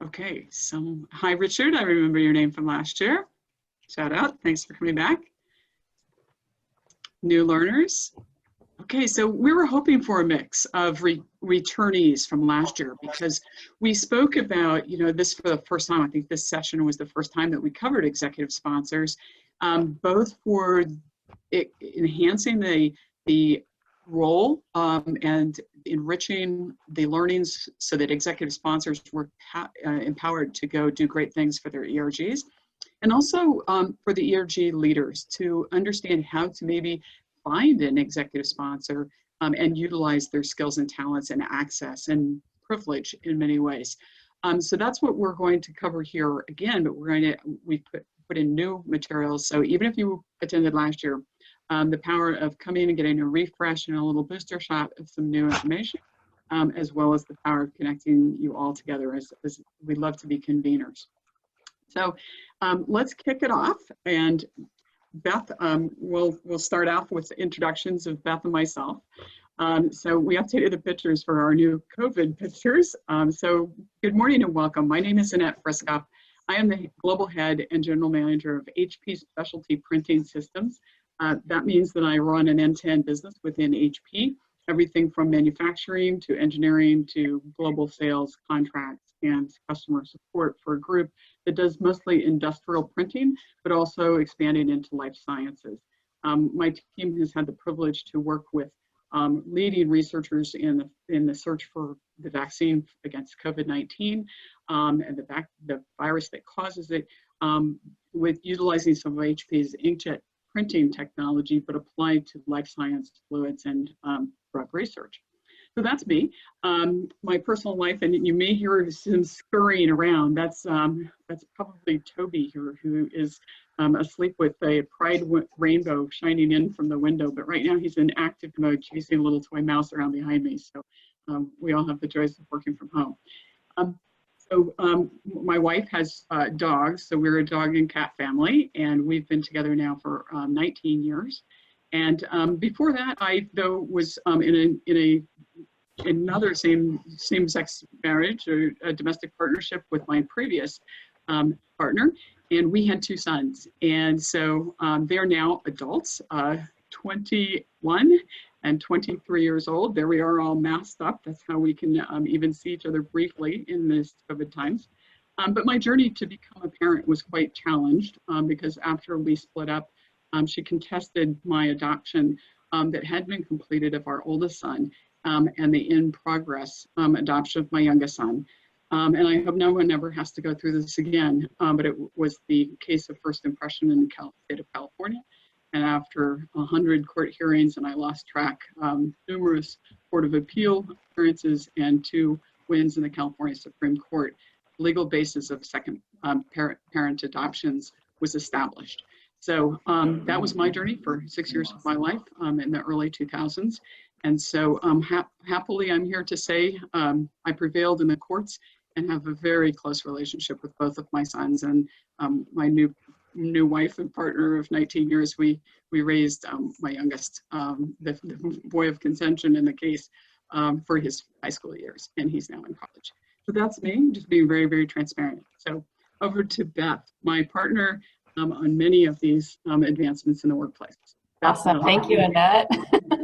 Okay, hi Richard, I remember your name from last year. Shout out, thanks for coming back. New learners. Okay, so we were hoping for a mix of returnees from last year because we spoke about, this for the first time. I think this session was the first time that we covered executive sponsors, both for enhancing the role and enriching the learnings so that executive sponsors were empowered to go do great things for their ERGs, and also for the ERG leaders to understand how to maybe find an executive sponsor and utilize their skills and talents and access and privilege in many ways. So that's what we're going to cover here again, but we put in new materials. So even if you attended last year, the power of coming and getting a refresh and a little booster shot of some new information, as well as the power of connecting you all together as we love to be conveners. So let's kick it off. And Beth, we'll start off with introductions of Beth and myself. So we updated the pictures for our new COVID pictures. So good morning and welcome. My name is Annette Friskoff. I am the Global Head and General Manager of HP Specialty Printing Systems. That means that I run an end-to-end business within HP, everything from manufacturing to engineering to global sales, contracts, and customer support for a group that does mostly industrial printing, but also expanding into life sciences. My team has had the privilege to work with leading researchers in the search for the vaccine against COVID-19 and the virus that causes it, with utilizing some of HP's inkjet printing technology, but applied to life science fluids and drug research. So that's me. My personal life, and you may hear some scurrying around. That's probably Toby here, who is asleep with a pride rainbow shining in from the window. But right now he's in active mode, chasing a little toy mouse around behind me. So we all have the joys of working from home. So my wife has dogs, so we're a dog and cat family, and we've been together now for 19 years. And before that, I was in another same-sex marriage or a domestic partnership with my previous partner, and we had 2 sons. And so they're now adults, 21 and 23 years old. There we are, all masked up. That's how we can even see each other briefly in this COVID times. But my journey to become a parent was quite challenged because after we split up, she contested my adoption that had been completed of our oldest son and the in-progress adoption of my youngest son. And I hope no one ever has to go through this again, but it was the case of first impression in the state of California. And after 100 court hearings, and I lost track, numerous Court of Appeal appearances and 2 wins in the California Supreme Court, legal basis of second parent adoptions was established. So that was my journey for 6 years of my life in the early 2000s. And so happily, I'm here to say I prevailed in the courts and have a very close relationship with both of my sons and my new wife and partner of 19 years. We raised my youngest, the boy of contention in the case, for his high school years, and he's now in college. So that's me, just being very, very transparent. So over to Beth, my partner on many of these advancements in the workplace. Awesome. Thank you, Annette.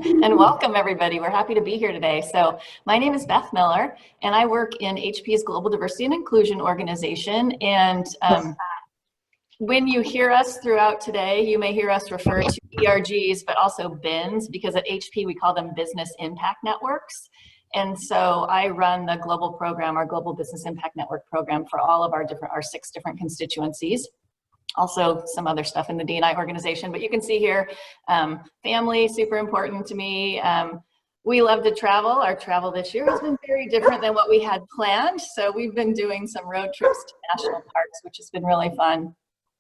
And welcome, everybody. We're happy to be here today. So my name is Beth Miller, and I work in HP's Global Diversity and Inclusion Organization. And when you hear us throughout today, you may hear us refer to ERGs, but also BINs, because at HP we call them Business Impact Networks. And so I run the global program, our Global Business Impact Network program, for all of our 6 different constituencies. Also some other stuff in the D&I organization, but you can see here, family, super important to me. We love to travel. Our travel this year has been very different than what we had planned. So we've been doing some road trips to national parks, which has been really fun.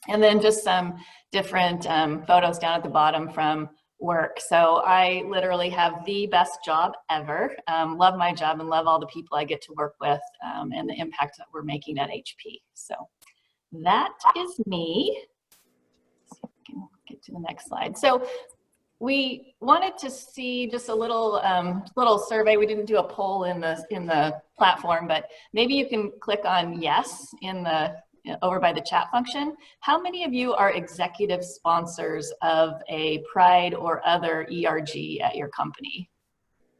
And then just some different photos down at the bottom from work. So I literally have the best job ever. Love my job and love all the people I get to work with and the impact that we're making at HP. So that is me. Let's see if we can get to the next slide. So we wanted to see just a little survey. We didn't do a poll in the platform, but maybe you can click on yes in the over by the chat function. How many of you are executive sponsors of a Pride or other ERG at your company?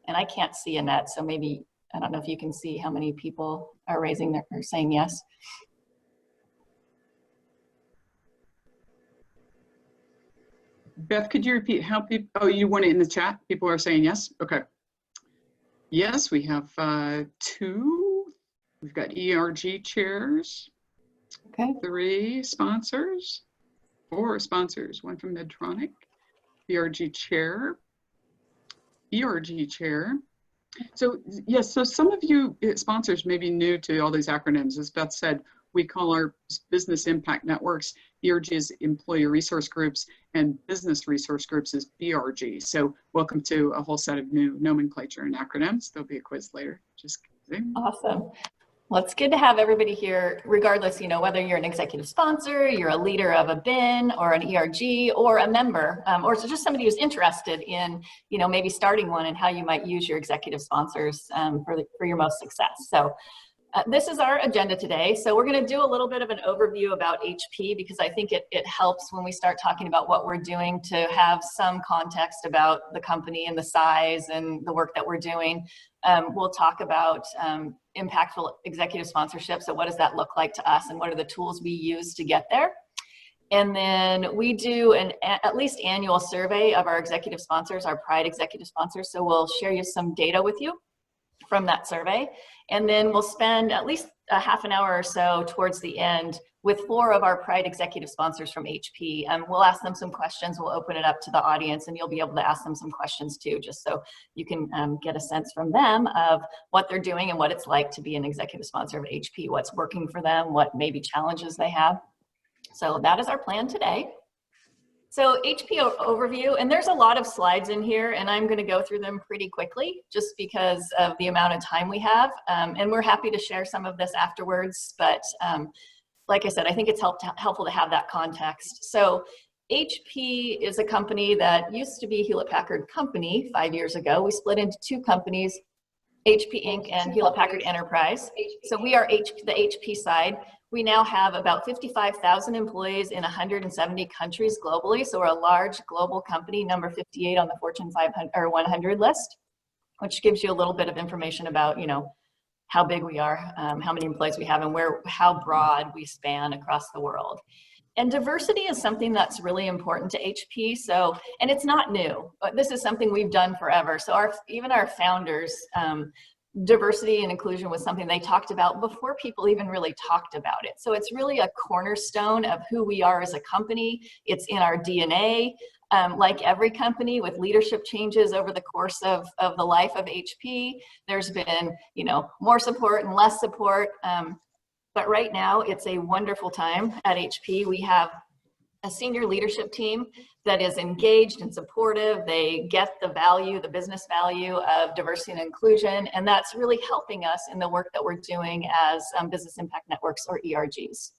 And I can't see Annette, so maybe, I don't know if you can see how many people are raising their, or saying yes. Beth, could you repeat how people, oh, you want it in the chat? People are saying yes? Okay. Yes, we have 2. We've got ERG chairs. Okay. 3 sponsors, 4 sponsors, 1 from Medtronic, ERG chair. So yes, so some of you sponsors may be new to all these acronyms. As Beth said, we call our business impact networks ERG's employee resource groups, and business resource groups is BRG. So welcome to a whole set of new nomenclature and acronyms. There'll be a quiz later. Just kidding. Awesome. Well, it's good to have everybody here, regardless, you know, whether you're an executive sponsor, you're a leader of a BIN or an ERG, or a member, or just somebody who's interested in, you know, maybe starting one and how you might use your executive sponsors for your most success. So this is our agenda today. So we're going to do a little bit of an overview about HP, because I think it helps when we start talking about what we're doing to have some context about the company and the size and the work that we're doing. We'll talk about impactful executive sponsorship. So what does that look like to us, and what are the tools we use to get there? And then we do an at least annual survey of our executive sponsors, our Pride executive sponsors. So we'll share you some data with you from that survey. And then we'll spend at least a half an hour or so towards the end with 4 of our Pride executive sponsors from HP. We'll ask them some questions. We'll open it up to the audience, and you'll be able to ask them some questions too, just so you can get a sense from them of what they're doing and what it's like to be an executive sponsor of HP, what's working for them, what maybe challenges they have. So that is our plan today. So HP overview, and there's a lot of slides in here, and I'm going to go through them pretty quickly just because of the amount of time we have. And we're happy to share some of this afterwards, but like I said, I think it's helpful to have that context. So HP is a company that used to be Hewlett-Packard Company 5 years ago. We split into 2 companies, HP Inc. and Hewlett-Packard Enterprise. So we are the HP side. We now have about 55,000 employees in 170 countries globally. So we're a large global company, number 58 on the Fortune 500 or 100 list, which gives you a little bit of information about, you know, how big we are, how many employees we have, and how broad we span across the world. And diversity is something that's really important to HP. So, and it's not new, but this is something we've done forever. So even our founders, diversity and inclusion was something they talked about before people even really talked about it. So it's really a cornerstone of who we are as a company. It's in our DNA. Like every company, with leadership changes over the course of the life of HP, there's been, you know, more support and less support. But right now, it's a wonderful time at HP. We have a senior leadership team that is engaged and supportive. They get the value, the business value of diversity and inclusion, and that's really helping us in the work that we're doing as business impact networks, or ERGs.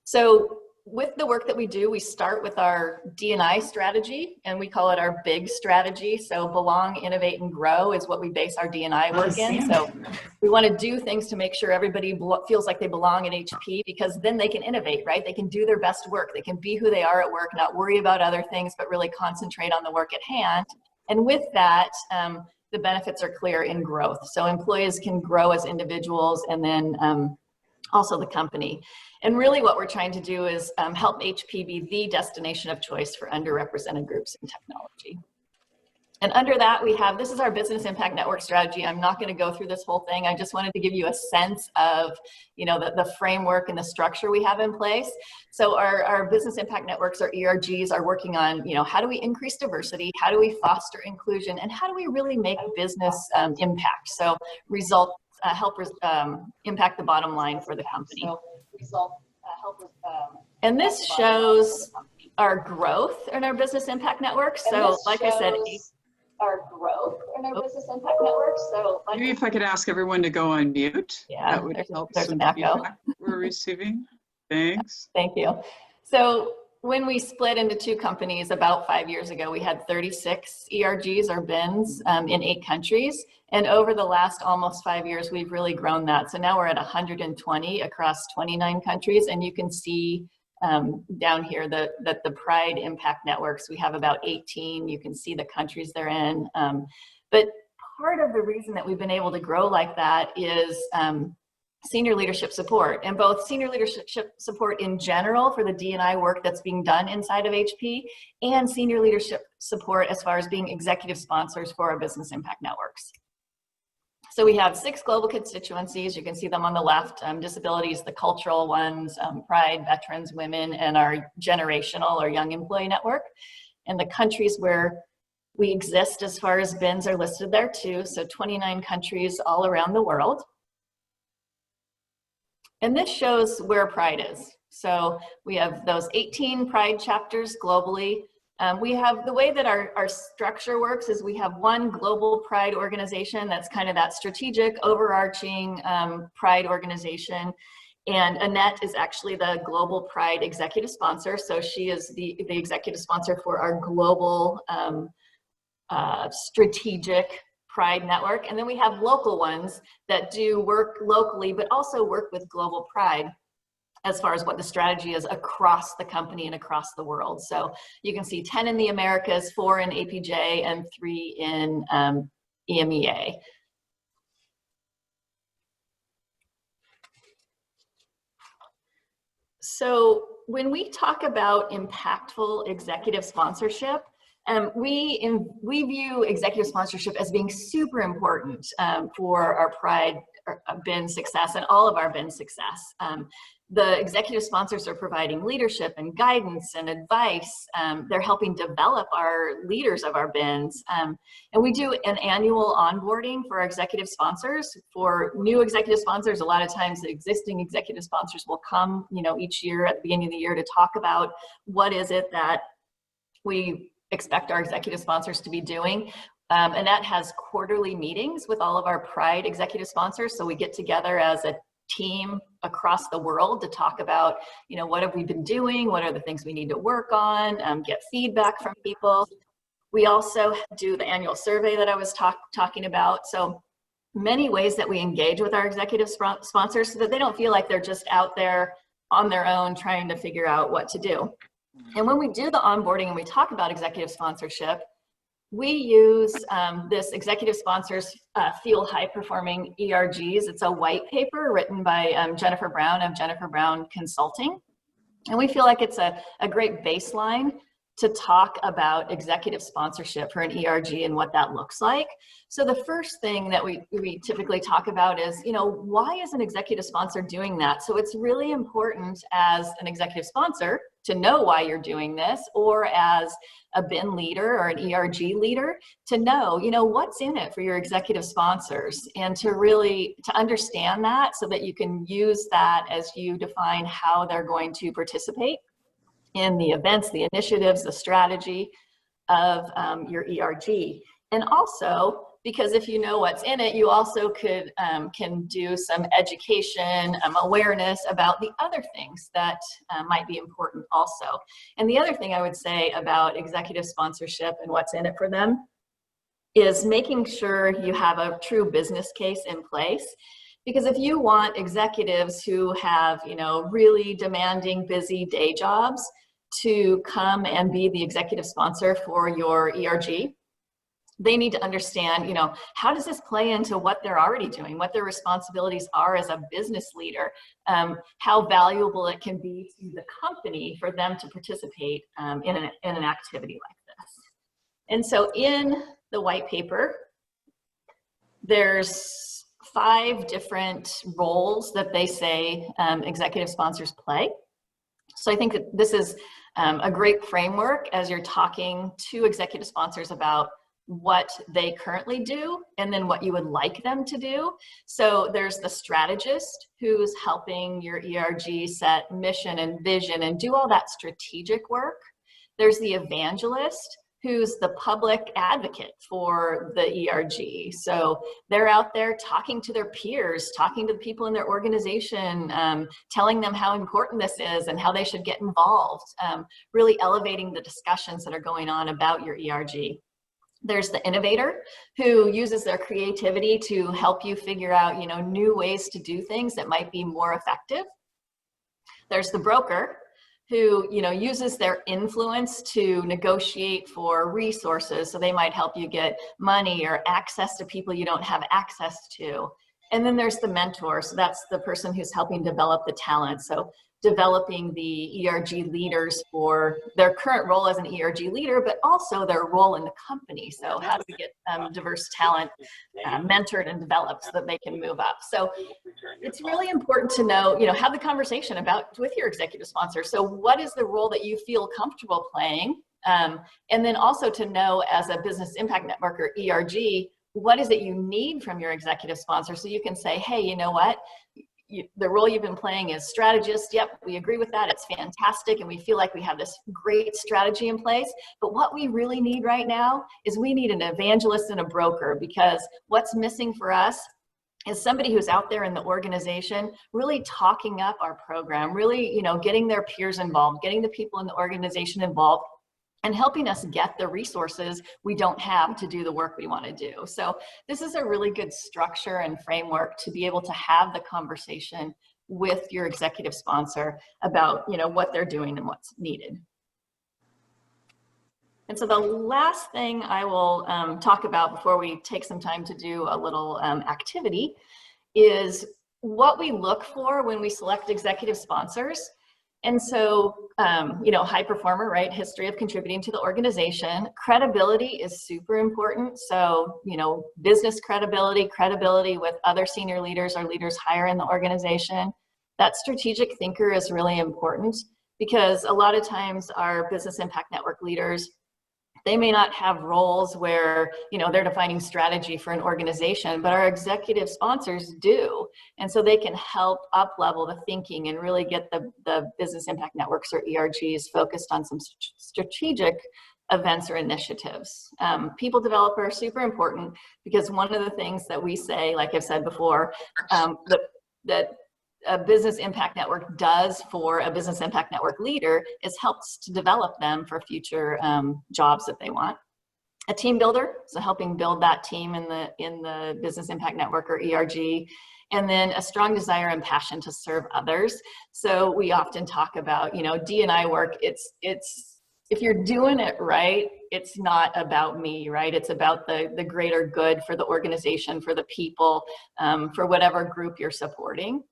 So with the work that we do, we start with our D&I strategy, and we call it our big strategy. So belong, innovate, and grow is what we base our D&I work in. So we want to do things to make sure everybody feels like they belong at HP, because then they can innovate, right? They can do their best work. They can be who they are at work, not worry about other things, but really concentrate on the work at hand. And with that, the benefits are clear in growth. So employees can grow as individuals, and then also the company. And really what we're trying to do is help HP be the destination of choice for underrepresented groups in technology. And under that, we have, this is our business impact network strategy. I'm not going to go through this whole thing. I just wanted to give you a sense of, you know, the framework and the structure we have in place. So our business impact networks, or ERGs, are working on, you know, how do we increase diversity? How do we foster inclusion? And how do we really make business impact? So help impact the bottom line for the company. And this shows our growth in our business impact network. So like I said, our growth in our business impact network. So maybe if I could ask everyone to go on mute, yeah, that would help some feedback we're receiving. Thanks. Thank you. So when we split into two companies about 5 years ago, we had 36 ERGs or bins in 8 countries. And over the last almost 5 years, we've really grown that. So now we're at 120 across 29 countries. And you can see down here that the Pride Impact Networks, we have about 18. You can see the countries they're in. But part of the reason that we've been able to grow like that is senior leadership support, and both senior leadership support in general for the D&I work that's being done inside of HP, and senior leadership support as far as being executive sponsors for our business impact networks. So we have 6 global constituencies. You can see them on the left: disabilities, the cultural ones, pride, veterans, women, and our generational or young employee network. And the countries where we exist as far as bins are listed there too. So 29 countries all around the world. And this shows where Pride is. So we have those 18 Pride chapters globally. We have, the way that our structure works is we have one global Pride organization that's kind of that strategic, overarching Pride organization. And Annette is actually the global Pride executive sponsor. So she is the executive sponsor for our global strategic Pride network. And then we have local ones that do work locally, but also work with global Pride as far as what the strategy is across the company and across the world. So you can see 10 in the Americas, 4 in APJ, and 3 in EMEA. So when we talk about impactful executive sponsorship, we view executive sponsorship as being super important for our Pride bin success and all of our bin success. The executive sponsors are providing leadership and guidance and advice. They're helping develop our leaders of our bins. And we do an annual onboarding for our executive sponsors. For new executive sponsors, a lot of times the existing executive sponsors will come, each year at the beginning of the year to talk about what is it that we expect our executive sponsors to be doing. And that has quarterly meetings with all of our Pride executive sponsors. So we get together as a team across the world to talk about, what have we been doing? What are the things we need to work on? Get feedback from people. We also do the annual survey that I was talking about. So many ways that we engage with our executive sponsors so that they don't feel like they're just out there on their own trying to figure out what to do. And when we do the onboarding and we talk about executive sponsorship, we use this executive sponsors Fuel High Performing ERGs. It's a white paper written by Jennifer Brown of Jennifer Brown Consulting. And we feel like it's a great baseline to talk about executive sponsorship for an ERG and what that looks like. So the first thing that we typically talk about is, why is an executive sponsor doing that? So it's really important as an executive sponsor to know why you're doing this, or as a bin leader or an ERG leader to know, what's in it for your executive sponsors, and to understand that so that you can use that as you define how they're going to participate in the events, the initiatives, the strategy of your ERG. And also, because if you know what's in it, you also can do some education, awareness about the other things that might be important also. And the other thing I would say about executive sponsorship and what's in it for them is making sure you have a true business case in place. Because if you want executives who have, really demanding, busy day jobs to come and be the executive sponsor for your ERG, they need to understand, how does this play into what they're already doing, what their responsibilities are as a business leader, how valuable it can be to the company for them to participate in an activity like this. And so in the white paper, there's 5 different roles that they say executive sponsors play. So I think that this is a great framework as you're talking to executive sponsors about what they currently do and then what you would like them to do. So there's the strategist who's helping your ERG set mission and vision and do all that strategic work. There's the evangelist who's the public advocate for the ERG. So they're out there talking to their peers, talking to the people in their organization, telling them how important this is and how they should get involved, really elevating the discussions that are going on about your ERG. There's the innovator who uses their creativity to help you figure out, new ways to do things that might be more effective. There's the broker who, uses their influence to negotiate for resources. So they might help you get money or access to people you don't have access to. And then there's the mentor. So that's the person who's helping develop the talent. So developing the ERG leaders for their current role as an ERG leader, but also their role in the company. So how do we get diverse talent mentored and developed so that they can move up? So it's really important to know, have the conversation with your executive sponsor. So what is the role that you feel comfortable playing? And then also to know, as a business impact network or ERG, what is it you need from your executive sponsor? So you can say, hey, you know what? The role you've been playing is strategist. Yep, we agree with that. It's fantastic. And we feel like we have this great strategy in place. But what we really need right now is we need an evangelist and a broker, because what's missing for us is somebody who's out there in the organization really talking up our program, really, getting their peers involved, getting the people in the organization involved, and helping us get the resources we don't have to do the work we want to do. So this is a really good structure and framework to be able to have the conversation with your executive sponsor about, what they're doing and what's needed. And so the last thing I will talk about before we take some time to do a little activity is what we look for when we select executive sponsors. And so, high performer, right? History of contributing to the organization. Credibility is super important. So, business credibility, credibility with other senior leaders or leaders higher in the organization. That strategic thinker is really important, because a lot of times our business impact network leaders, they may not have roles where, they're defining strategy for an organization, but our executive sponsors do. And so they can help up-level the thinking and really get the business impact networks or ERGs focused on some strategic events or initiatives. People developer, super important, because one of the things that we say, like I've said before, that a business impact network does for a business impact network leader is helps to develop them for future jobs that they want. A team builder, so helping build that team in the business impact network or ERG, and then a strong desire and passion to serve others. So we often talk about, D&I work. It's if you're doing it right, it's not about me, right? It's about the greater good for the organization, for the people, for whatever group you're supporting.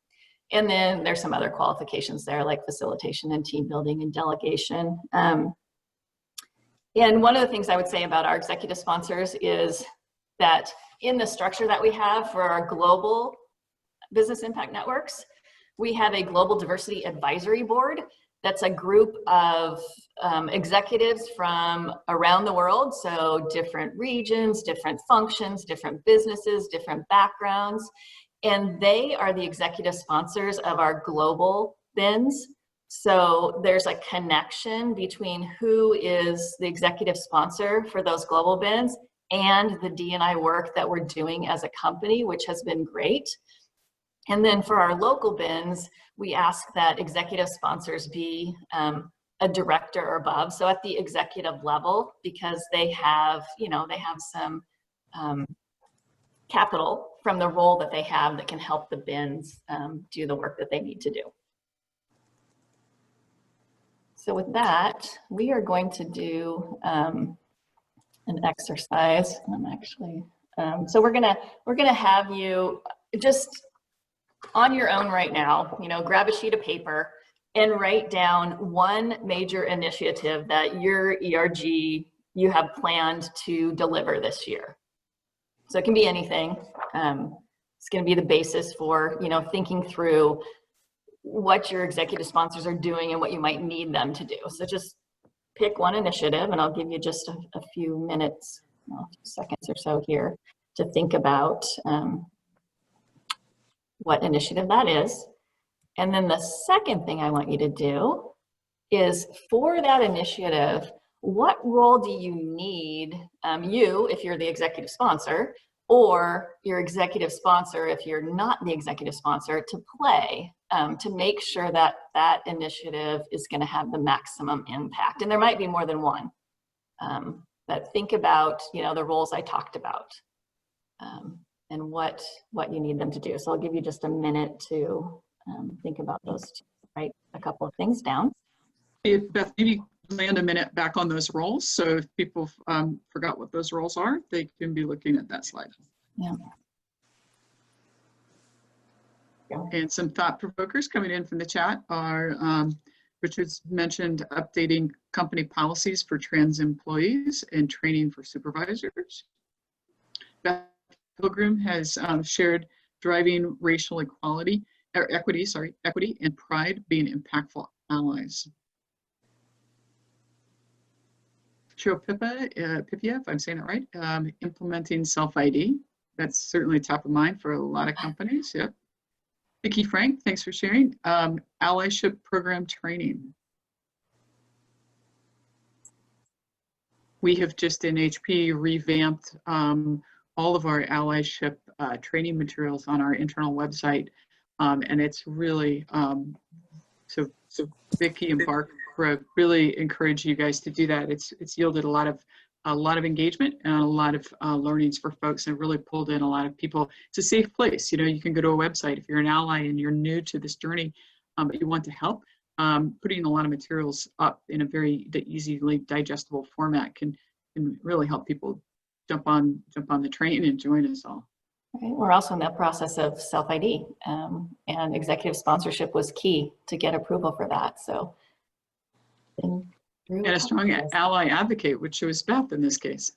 And then there's some other qualifications there, like facilitation and team building and delegation. And one of the things I would say about our executive sponsors is that in the structure that we have for our global business impact networks, we have a global diversity advisory board. That's a group of executives from around the world. So different regions, different functions, different businesses, different backgrounds. And they are the executive sponsors of our global BINs. So there's a connection between who is the executive sponsor for those global BINs and the D&I work that we're doing as a company, which has been great. And then for our local BINs, we ask that executive sponsors be a director or above. So at the executive level, because they have, they have some capital from the role that they have that can help the BINs do the work that they need to do. So with that, we are going to do an exercise. So we're gonna have you just on your own right now, grab a sheet of paper and write down one major initiative that your ERG you have planned to deliver this year. So it can be anything. It's going to be the basis for, thinking through what your executive sponsors are doing and what you might need them to do. So just pick one initiative, and I'll give you just a few minutes, a few seconds or so here to think about what initiative that is. And then the second thing I want you to do is, for that initiative, what role do you need, you, if you're the executive sponsor, or your executive sponsor, if you're not the executive sponsor, to play to make sure that that initiative is going to have the maximum impact? And there might be more than one. But think about, you know, the roles I talked about and what you need them to do. So I'll give you just a minute to think about those two, write a couple of things down. Beth, maybe land a minute back on those roles. So if people forgot what those roles are, they can be looking at that slide. Yeah. And some thought provokers coming in from the chat are Richard's mentioned updating company policies for trans employees and training for supervisors. Beth Pilgrim has shared driving racial equality or equity and pride being impactful allies. Pipia, if I'm saying it right, implementing self-ID. That's certainly top of mind for a lot of companies. Yep. Vicki Frank, thanks for sharing. Allyship program training. We have just in HP revamped all of our allyship training materials on our internal website, and it's really so Vicki and Barbara really encourage you guys to do that. It's yielded a lot of engagement and a lot of learnings for folks, and really pulled in a lot of people. It's a safe place. You know, you can go to a website if you're an ally and you're new to this journey, but you want to help. Putting a lot of materials up in a very easily digestible format can really help people jump on the train and join us all. Okay. We're also in that process of self-ID, and executive sponsorship was key to get approval for that. So. And a strong ally advocate, which was Beth in this case.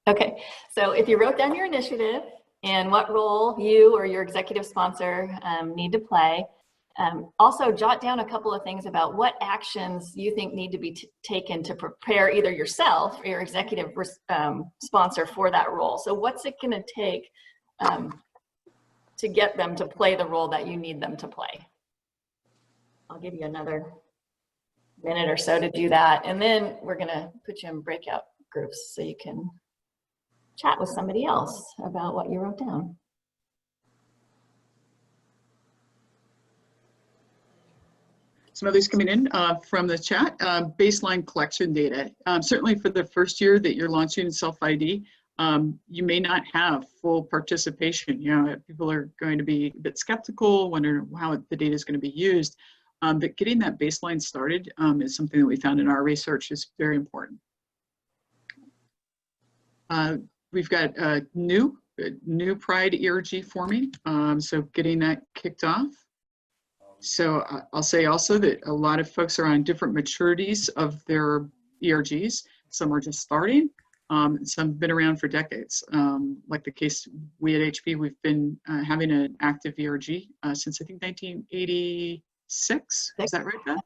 Okay, so if you wrote down your initiative and what role you or your executive sponsor need to play, also jot down a couple of things about what actions you think need to be taken to prepare either yourself or your executive sponsor for that role. So what's it going to take to get them to play the role that you need them to play? I'll give you another minute or so to do that, and then we're going to put you in breakout groups so you can chat with somebody else about what you wrote down. Some others coming in from the chat. Baseline collection data. Certainly for the first year that you're launching self-ID, you may not have full participation. You know, people are going to be a bit skeptical, wondering how the data is going to be used. But getting that baseline started is something that we found in our research is very important. We've got a new Pride ERG forming, so getting that kicked off. So I'll say also that a lot of folks are on different maturities of their ERGs. Some are just starting, some have been around for decades. Like the case we at HP, we've been having an active ERG since I think 1986. Is that right, Beth?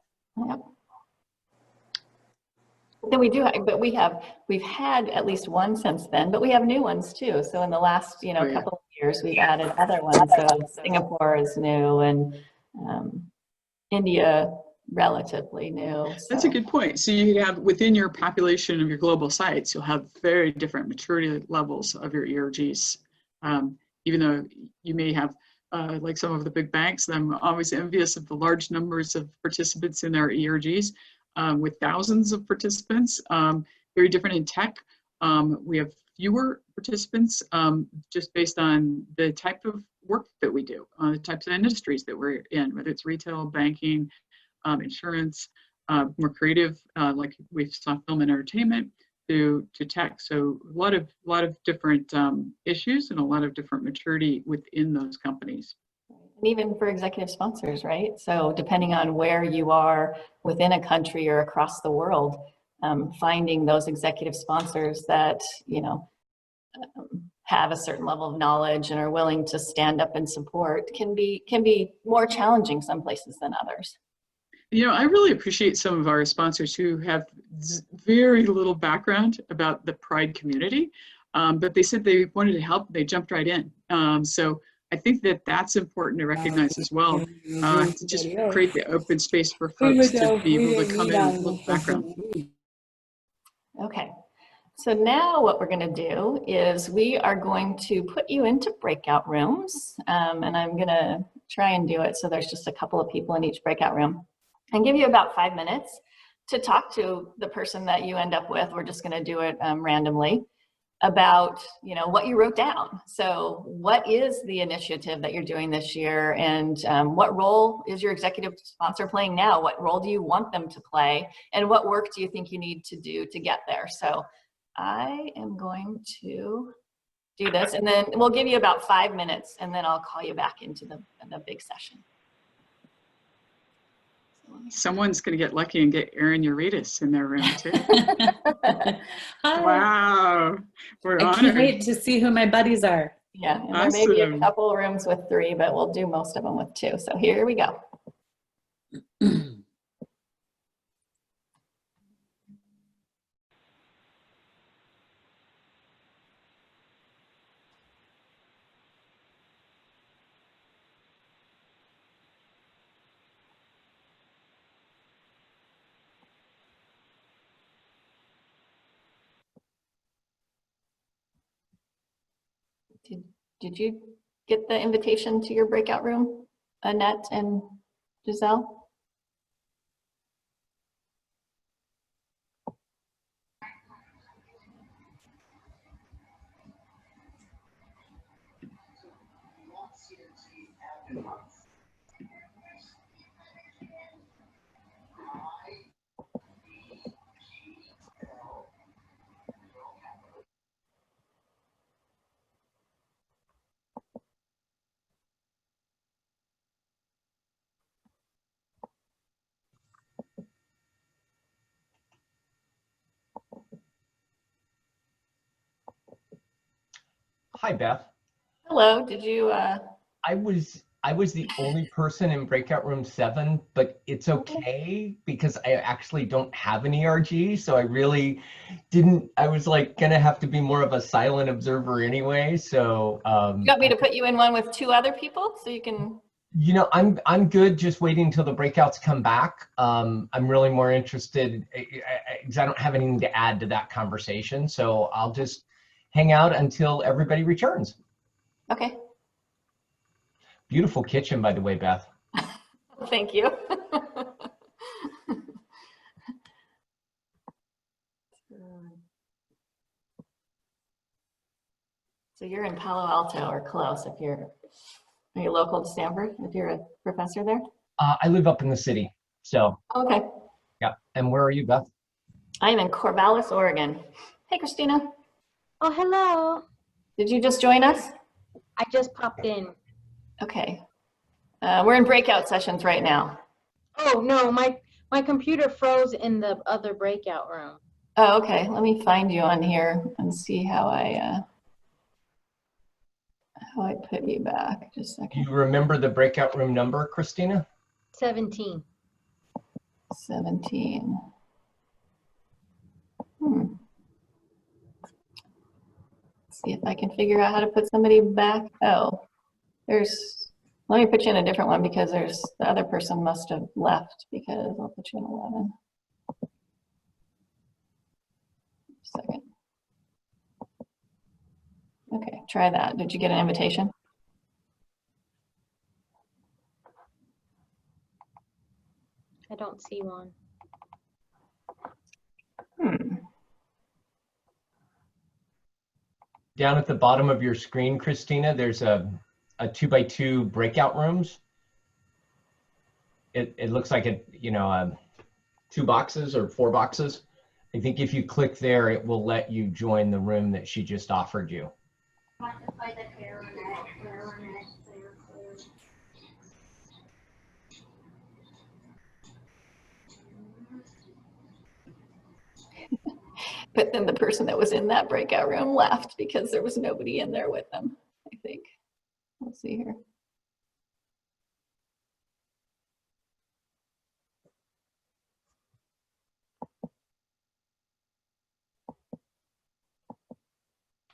Yep. Then we do, but we've had at least one since then, but we have new ones too. So in the last, couple of years, we've added other ones. So Singapore is new, and India relatively new. So. That's a good point. So you have within your population of your global sites, you'll have very different maturity levels of your ERGs. Even though you may have like some of the big banks, I'm always envious of the large numbers of participants in their ERGs with thousands of participants, very different in tech. We have fewer participants just based on the type of work that we do, the types of industries that we're in, whether it's retail, banking, insurance, more creative, like we saw film and entertainment, to tech. So a lot of different issues and a lot of different maturity within those companies. And even for executive sponsors, right? So depending on where you are within a country or across the world, finding those executive sponsors that, have a certain level of knowledge and are willing to stand up and support can be more challenging some places than others. I really appreciate some of our sponsors who have very little background about the Pride community, but they said they wanted to help. They jumped right in. So I think that that's important to recognize as well, to just create the open space for folks to be able to come in with background. Okay, so now what we're going to do is we are going to put you into breakout rooms, and I'm going to try and do it so there's just a couple of people in each breakout room, and give you about 5 minutes to talk to the person that you end up with. We're just going to do it randomly about, you know, what you wrote down. So what is the initiative that you're doing this year, and what role is your executive sponsor playing now? What role do you want them to play, and what work do you think you need to do to get there? So I am going to do this, and then we'll give you about 5 minutes, and then I'll call you back into the big session. Someone's going to get lucky and get Erin Uritis in their room too. Hi. Wow, we're I honored. can't wait to see who my buddies are. Yeah, and there may be a Awesome. couple rooms with 3, but we'll do most of them with 2. So here we go. Did you get the invitation to your breakout room, Annette and Giselle? Hi, Beth. Hello, did you, I was the only person in breakout room 7, but it's okay because I actually don't have an ERG, so I really didn't. I was like gonna have to be more of a silent observer anyway. So you want me to put you in one with 2 other people so you can? you know, I'm good. Just waiting until the breakouts come back. I'm really more interested because I don't have anything to add to that conversation, so I'll just hang out until everybody returns. Okay. Beautiful kitchen, by the way, Beth. Thank you. So you're in Palo Alto or close if are you local to Stanford if you're a professor there? I live up in the city, so. Okay. Yeah, and where are you, Beth? I am in Corvallis, Oregon. Hey, Christina. Oh, hello. Did you just join us? I just popped in. Okay. We're in breakout sessions right now. Oh, no, my computer froze in the other breakout room. Oh, okay. Let me find you on here and see how I put you back. Just a Do second. you remember the breakout room number, Christina? 17. 17. See if I can figure out how to put somebody back. Oh, let me put you in a different one because the other person must have left because I'll put you in 11. Second. Okay, try that. Did you get an invitation? I don't see one. Down at the bottom of your screen, Christina, there's a 2x2 breakout rooms. It looks like 2 boxes or 4 boxes. I think if you click there, it will let you join the room that she just offered you. But then the person that was in that breakout room left because there was nobody in there with them, I think. Let's see here.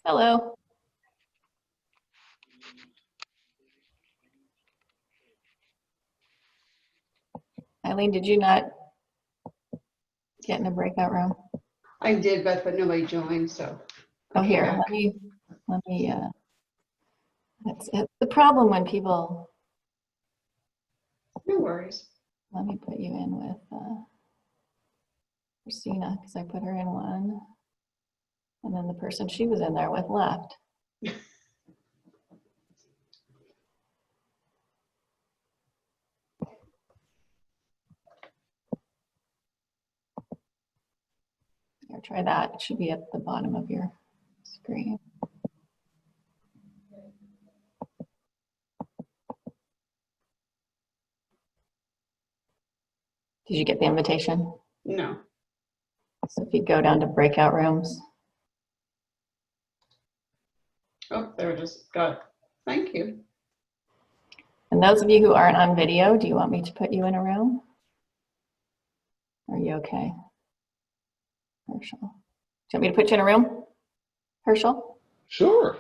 Hello. Eileen, did you not get in a breakout room? I did, but nobody joined, so. Oh, here, let me, it's the problem when people, No worries. let me put you in with Christina, because I put her in one. And then the person she was in there with left. Here, try that. It should be at the bottom of your screen. Did you get the invitation? No. So if you go down to breakout rooms. Oh, there it is. Got it. Thank you. And those of you who aren't on video, do you want me to put you in a room? Are you okay? Herschel. Do you want me to put you in a room? Herschel? Sure.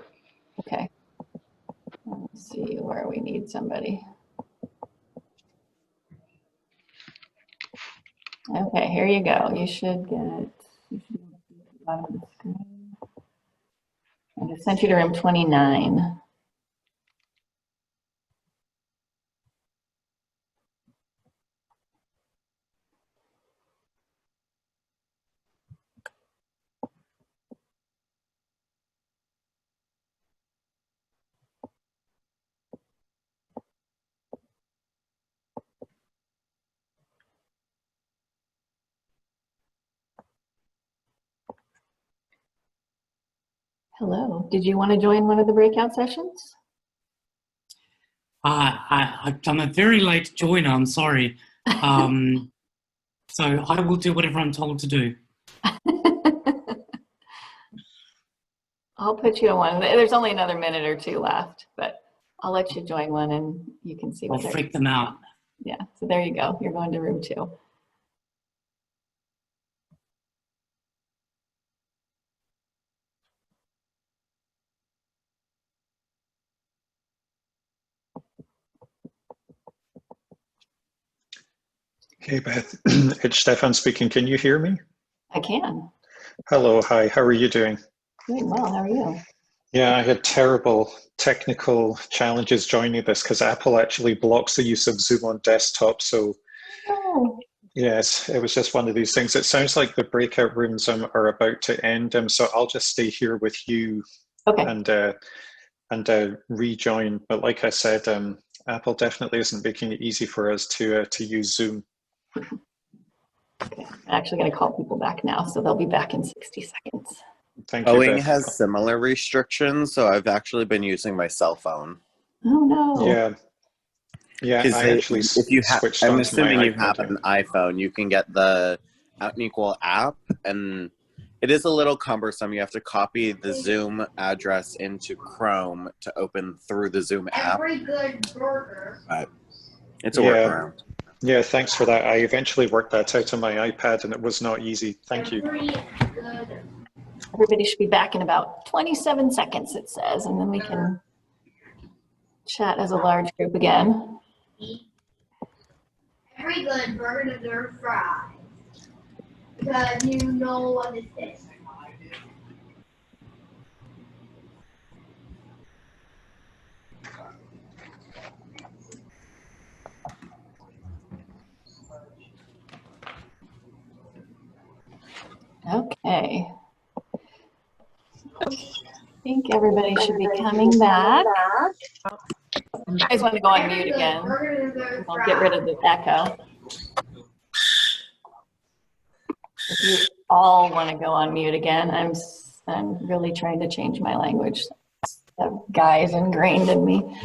Okay. Let's see where we need somebody. Okay, here you go. You should get the bottom of the screen. I just sent you to room 29. Hello. Did you want to join one of the breakout sessions? I'm a very late joiner, I'm sorry. So I will do whatever I'm told to do. I'll put you in one. There's only another minute or two left, but I'll let you join one and you can see I'll what they're. freak them out. Yeah, so there you go. You're going to room 2. Hey, Beth. It's Stefan speaking. Can you hear me? I can. Hello. Hi. How are you doing? Doing well. How are you? Yeah, I had terrible technical challenges joining this because Apple actually blocks the use of Zoom on desktop. So, Oh, yes, it was just one of these things. It sounds like the breakout rooms are about to end. So I'll just stay here with you okay. and rejoin. But like I said, Apple definitely isn't making it easy for us to use Zoom. Okay. I'm actually going to call people back now, so they'll be back in 60 seconds. Thank you, Boeing Beth. has similar restrictions, so I've actually been using my cell phone. Oh, no. Yeah. Yeah, Because I actually if you have, switched I'm onto assuming my you iPad. have an iPhone, you can get the Out and Equal app, and it is a little cumbersome. You have to copy the Zoom address into Chrome to open through the Zoom app. Every good burger. But it's a Yeah. workaround. Yeah, thanks for that. I eventually worked that out on my iPad and it was not easy. Thank you. Everybody should be back in about 27 seconds, it says, and then we can chat as a large group again. Every good burger deserves fries. Because you know what it is. Okay. I think everybody should be coming back. You guys want to go on mute again? We'll get rid of the echo. If you all want to go on mute again, I'm really trying to change my language. That guy is ingrained in me.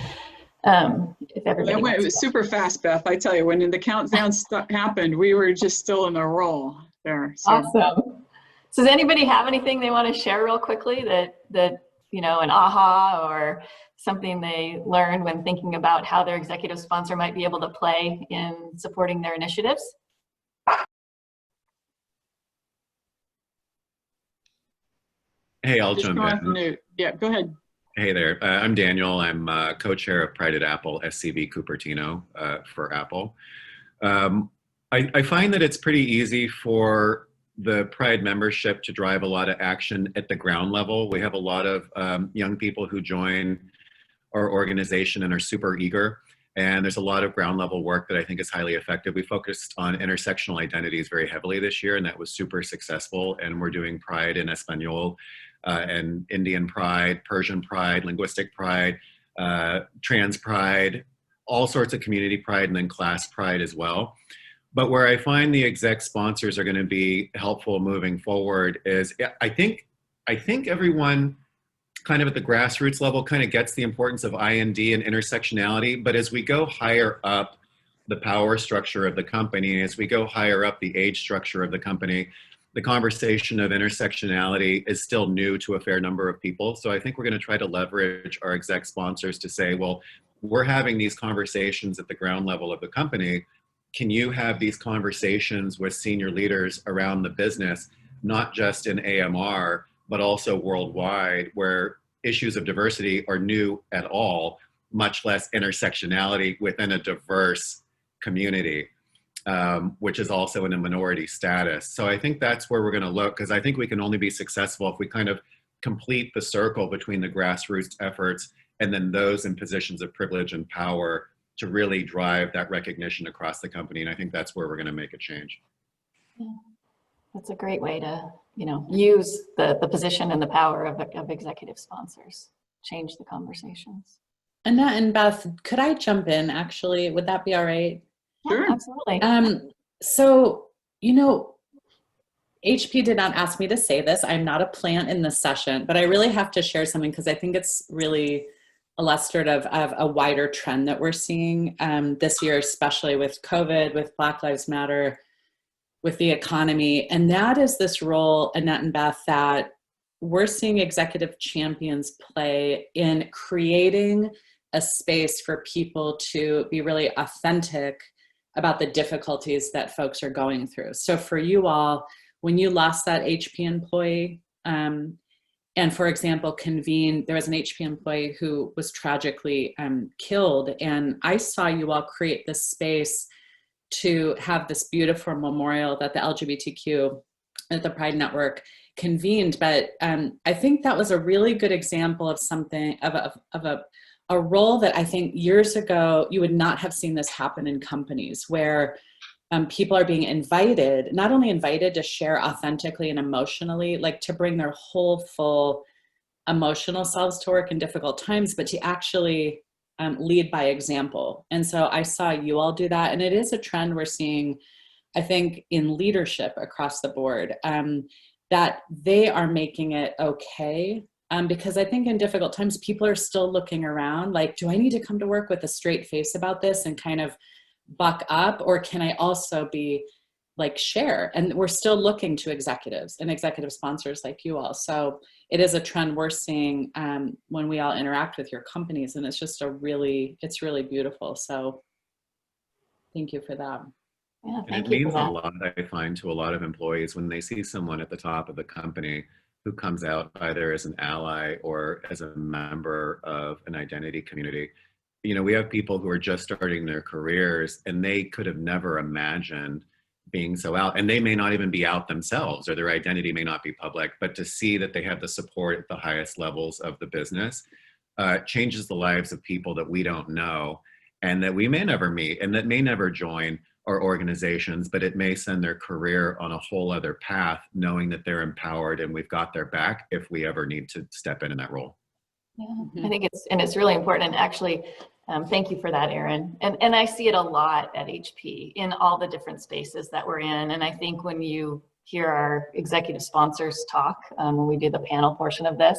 If everybody It was super fast, Beth. I tell you, when the countdown happened, we were just still in a roll there. So. Awesome. So does anybody have anything they want to share real quickly that you know, an aha or something they learned when thinking about how their executive sponsor might be able to play in supporting their initiatives? Hey, I'll Just jump go off in. mute. Yeah, go ahead. Hey there, I'm Daniel. I'm co-chair of Pride at Apple, SCV Cupertino for Apple. I find that it's pretty easy for the Pride membership to drive a lot of action at the ground level. We have a lot of young people who join our organization and are super eager. And there's a lot of ground level work that I think is highly effective. We focused on intersectional identities very heavily this year, and that was super successful. And we're doing Pride in Espanol and Indian Pride, Persian Pride, Linguistic Pride, Trans Pride, all sorts of community pride, and then class pride as well. But where I find the exec sponsors are going to be helpful moving forward is I think everyone kind of at the grassroots level kind of gets the importance of IND and intersectionality. But as we go higher up the power structure of the company, as we go higher up the age structure of the company, the conversation of intersectionality is still new to a fair number of people. So I think we're going to try to leverage our exec sponsors to say, well, we're having these conversations at the ground level of the company. Can you have these conversations with senior leaders around the business, not just in AMR, but also worldwide, where issues of diversity are new at all, much less intersectionality within a diverse community, which is also in a minority status. So I think that's where we're going to look, because I think we can only be successful if we kind of complete the circle between the grassroots efforts and then those in positions of privilege and power to really drive that recognition across the company. And I think that's where we're going to make a change. Yeah. That's a great way to, use the position and the power of executive sponsors, change the conversations. Annette and Beth, could I jump in actually? Would that be all right? Sure. Yeah, absolutely. So, HP did not ask me to say this. I'm not a plant in this session, but I really have to share something because I think it's really illustrative of a wider trend that we're seeing this year, especially with COVID, with Black Lives Matter, with the economy. And that is this role, Annette and Beth, that we're seeing executive champions play in creating a space for people to be really authentic about the difficulties that folks are going through. So for you all, when you lost that HP employee, and for example, there was an HP employee who was tragically killed, and I saw you all create this space to have this beautiful memorial that the LGBTQ at the Pride Network convened. But I think that was a really good example of something, of a role that I think years ago, you would not have seen this happen in companies where people are being invited, not only invited to share authentically and emotionally, like to bring their whole full emotional selves to work in difficult times, but to actually lead by example. And so I saw you all do that. And it is a trend we're seeing, I think, in leadership across the board, that they are making it okay. Because I think in difficult times, people are still looking around like, do I need to come to work with a straight face about this and kind of buck up? Or can I also be like share? And we're still looking to executives and executive sponsors like you all. So it is a trend we're seeing when we all interact with your companies. And it's just it's really beautiful. So thank you for that. Yeah, and it means a lot, I find, to a lot of employees when they see someone at the top of the company who comes out either as an ally or as a member of an identity community. We have people who are just starting their careers and they could have never imagined being so out, and they may not even be out themselves, or their identity may not be public, but to see that they have the support at the highest levels of the business changes the lives of people that we don't know and that we may never meet and that may never join our organizations, but it may send their career on a whole other path, knowing that they're empowered and we've got their back if we ever need to step in that role. Yeah, I think it's really important. And actually, thank you for that, Erin. And I see it a lot at HP in all the different spaces that we're in. And I think when you hear our executive sponsors talk, when we do the panel portion of this,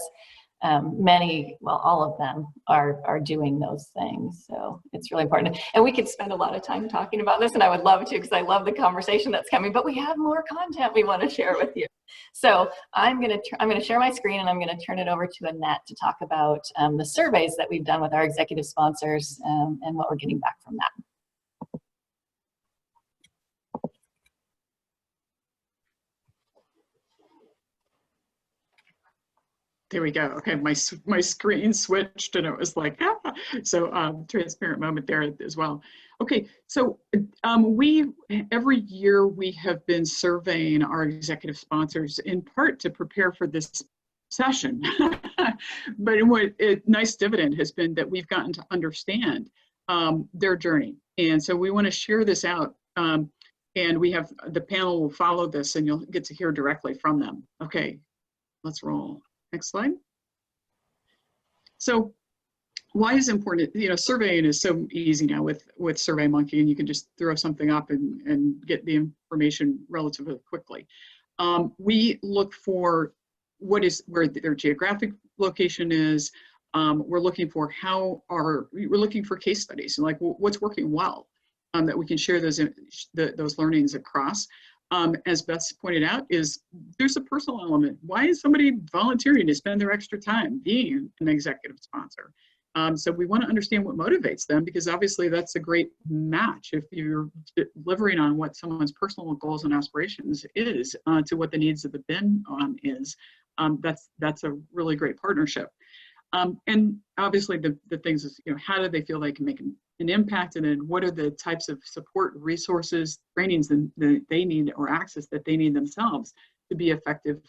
all of them are doing those things. So it's really important. And we could spend a lot of time talking about this, and I would love to, because I love the conversation that's coming, but we have more content we want to share with you. So I'm going to share my screen, and I'm going to turn it over to Annette to talk about the surveys that we've done with our executive sponsors and what we're getting back from that. There we go. Okay, my screen switched and it was like, ah. So transparent moment there as well. Okay, so every year we have been surveying our executive sponsors in part to prepare for this session. But what a nice dividend has been that we've gotten to understand their journey. And so we want to share this out. And we have the panel will follow this and you'll get to hear directly from them. Okay, let's roll. Next slide. So why is it important? You know, surveying is so easy now with SurveyMonkey, and you can just throw something up and get the information relatively quickly. We look for where their geographic location is. We're looking for we're looking for case studies and like what's working well that we can share those learnings across. As Beth pointed out, there's a personal element. Why is somebody volunteering to spend their extra time being an executive sponsor? So we want to understand what motivates them, because obviously that's a great match if you're delivering on what someone's personal goals and aspirations is to what the needs of the bin is. That's a really great partnership. And obviously the things is, how do they feel they can make an impact, and then what are the types of support, resources, trainings that they need, or access that they need themselves to be effective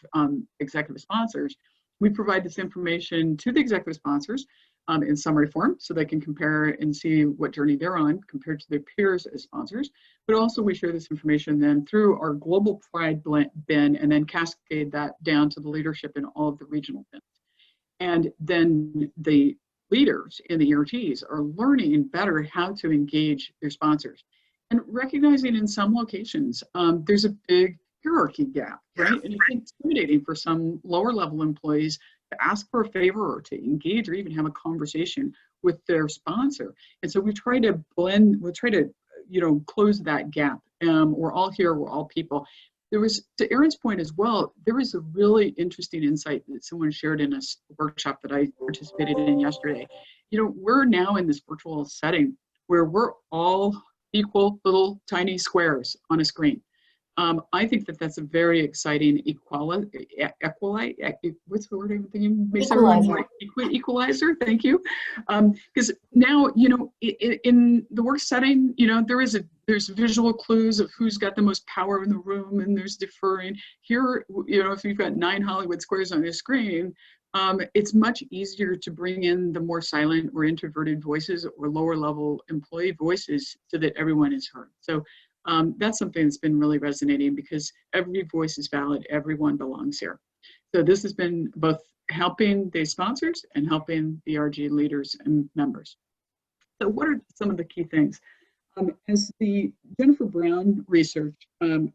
executive sponsors. We provide this information to the executive sponsors in summary form so they can compare and see what journey they're on compared to their peers as sponsors. But also we share this information then through our global pride bin and then cascade that down to the leadership in all of the regional bins. And then the leaders in the ERGs are learning better how to engage their sponsors and recognizing in some locations there's a big hierarchy gap, right? And it's intimidating for some lower level employees to ask for a favor or to engage or even have a conversation with their sponsor. And so we try to close that gap. We're all here, we're all people. There was, to Erin's point as well, there was a really interesting insight that someone shared in a workshop that I participated in yesterday. We're now in this virtual setting where we're all equal little tiny squares on a screen. I think that's a very exciting what's the word I'm thinking? Equalizer, thank you. Because now, in the work setting, there's visual clues of who's got the most power in the room, and there's deferring. Here, if you've got 9 Hollywood squares on your screen, it's much easier to bring in the more silent or introverted voices or lower level employee voices so that everyone is heard. So that's something that's been really resonating, because every voice is valid, everyone belongs here. So this has been both helping the sponsors and helping the ERG leaders and members. So what are some of the key things? As the Jennifer Brown research